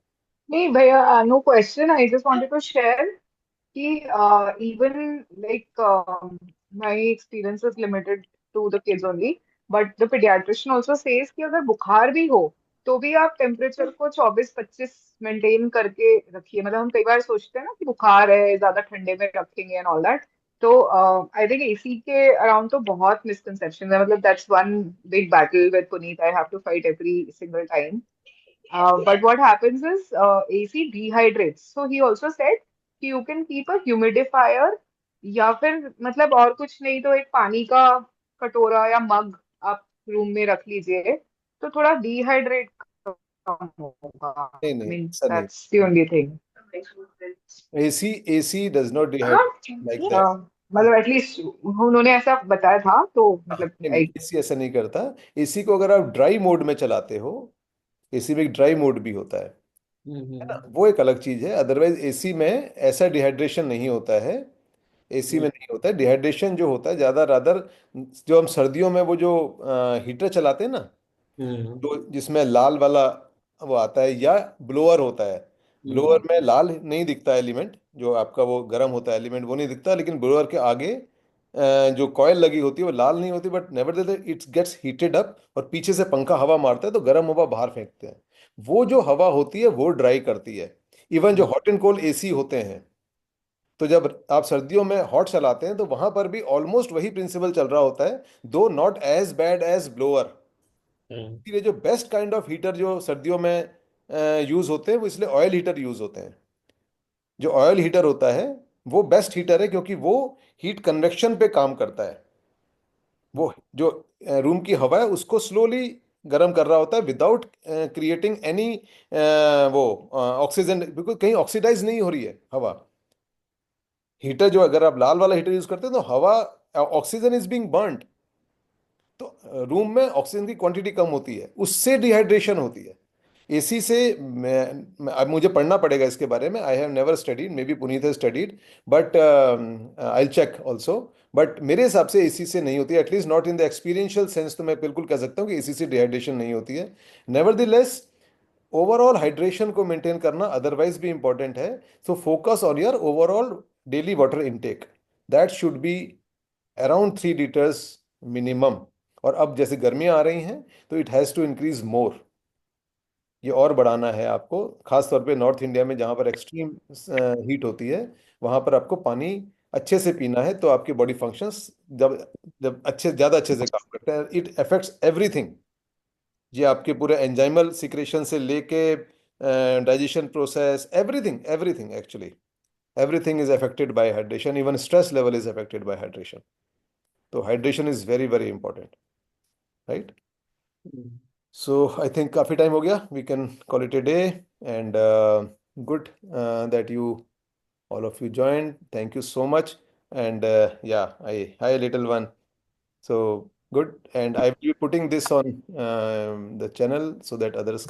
नहीं भैया, no question, I just wanted to share कि even like my experience is limited to the kids only, but the pediatrician also says कि अगर बुखार भी हो तो भी आप टेम्परेचर को 24-25 मेंटेन करके रखिए। मतलब हम कई बार सोचते हैं ना कि बुखार है, ज्यादा ठंडे में रखेंगे एंड ऑल दैट। तो आई थिंक एसी के अराउंड तो बहुत मिसकंसेप्शन है। मतलब that's one big battle with Puneet I have to fight every single time. But what happens is AC dehydrates. So he also said कि you can keep a humidifier, या फिर मतलब और कुछ नहीं तो एक पानी का कटोरा या मग आप रूम में रख लीजिए, तो थोड़ा डिहाइड्रेट कम होगा। नहीं I नहीं, mean ऐसा नहीं। that's the only thing. AC does not हाँ, डिहाइड्रेट लाइक दैट। मतलब एटलीस्ट उन्होंने ऐसा बताया था तो मतलब नहीं नहीं, आई। एसी ऐसा नहीं करता। एसी को अगर आप ड्राई मोड में चलाते हो, एसी में एक ड्राई मोड भी होता है ना, हम्म वो एक अलग चीज है। अदरवाइज एसी में ऐसा डिहाइड्रेशन नहीं होता है। एसी में नहीं होता है डिहाइड्रेशन। जो होता है ज्यादा रादर, जो हम सर्दियों में वो जो हीटर चलाते हैं ना, हम्म जो जिसमें लाल वाला वो आता है, या ब्लोअर होता है। ब्लोअर हम्म में लाल नहीं दिखता एलिमेंट, जो आपका वो गर्म होता है एलिमेंट, वो नहीं दिखता, लेकिन ब्लोअर के आगे जो कॉयल लगी होती है वो लाल नहीं होती, but nevertheless it's gets heated up, और पीछे से पंखा हवा मारता है तो गर्म हवा बाहर फेंकते हैं। वो जो हवा होती है वो ड्राई करती है। इवन जो हॉट एंड कोल्ड एसी होते हैं, तो जब आप सर्दियों में हॉट चलाते हैं तो वहां पर भी ऑलमोस्ट वही प्रिंसिपल चल रहा होता है, though not as bad as blower. Hmm इसलिए जो बेस्ट काइंड ऑफ हीटर जो सर्दियों में यूज होते हैं, वो इसलिए ऑयल हीटर यूज होते हैं। जो ऑयल हीटर होता है वो बेस्ट हीटर है, क्योंकि वो हीट कन्वेक्शन पे काम करता है। वो जो रूम की हवा है उसको स्लोली गर्म कर रहा होता है, विदाउट क्रिएटिंग एनी वो ऑक्सीजन, बिल्कुल कहीं ऑक्सीडाइज नहीं हो रही है हवा। हीटर जो, अगर आप लाल वाला हीटर यूज करते हैं तो हवा, ऑक्सीजन इज बीइंग बर्न्ड, तो रूम में ऑक्सीजन की क्वांटिटी कम होती है, उससे डिहाइड्रेशन होती है। एसी से अब मुझे पढ़ना पड़ेगा इसके बारे में, I have never studied, maybe Puneet has studied, but I check also. But मेरे हिसाब से एसी से नहीं होती है, at least not in the experiential sense, तो मैं बिल्कुल कह सकता हूँ कि एसी से डिहाइड्रेशन नहीं होती है। नेवरदलेस ओवरऑल हाइड्रेशन को मेंटेन करना अदरवाइज भी इंपॉर्टेंट है। So focus on your overall daily water intake, that should be around 3 litres minimum. और अब जैसे गर्मियां आ रही हैं तो it has to increase more, ये और बढ़ाना है आपको, खास तौर पे नॉर्थ इंडिया में जहाँ पर एक्सट्रीम हीट होती है, वहाँ पर आपको पानी अच्छे से पीना है, तो आपके बॉडी फंक्शंस जब जब ज़्यादा अच्छे से काम करते हैं, इट अफेक्ट्स एवरीथिंग। ये आपके पूरे एंजाइमल सिक्रेशन से लेके digestion process, everything everything actually, everything is affected by hydration, even stress level is affected by hydration. तो hydration is very very important, right? Hmm so I think काफ़ी टाइम हो गया, we can call it a day, and good that you all of you joined. Thank you so much. And yeah, hi little one. So good. And I will be putting this on the channel so that others can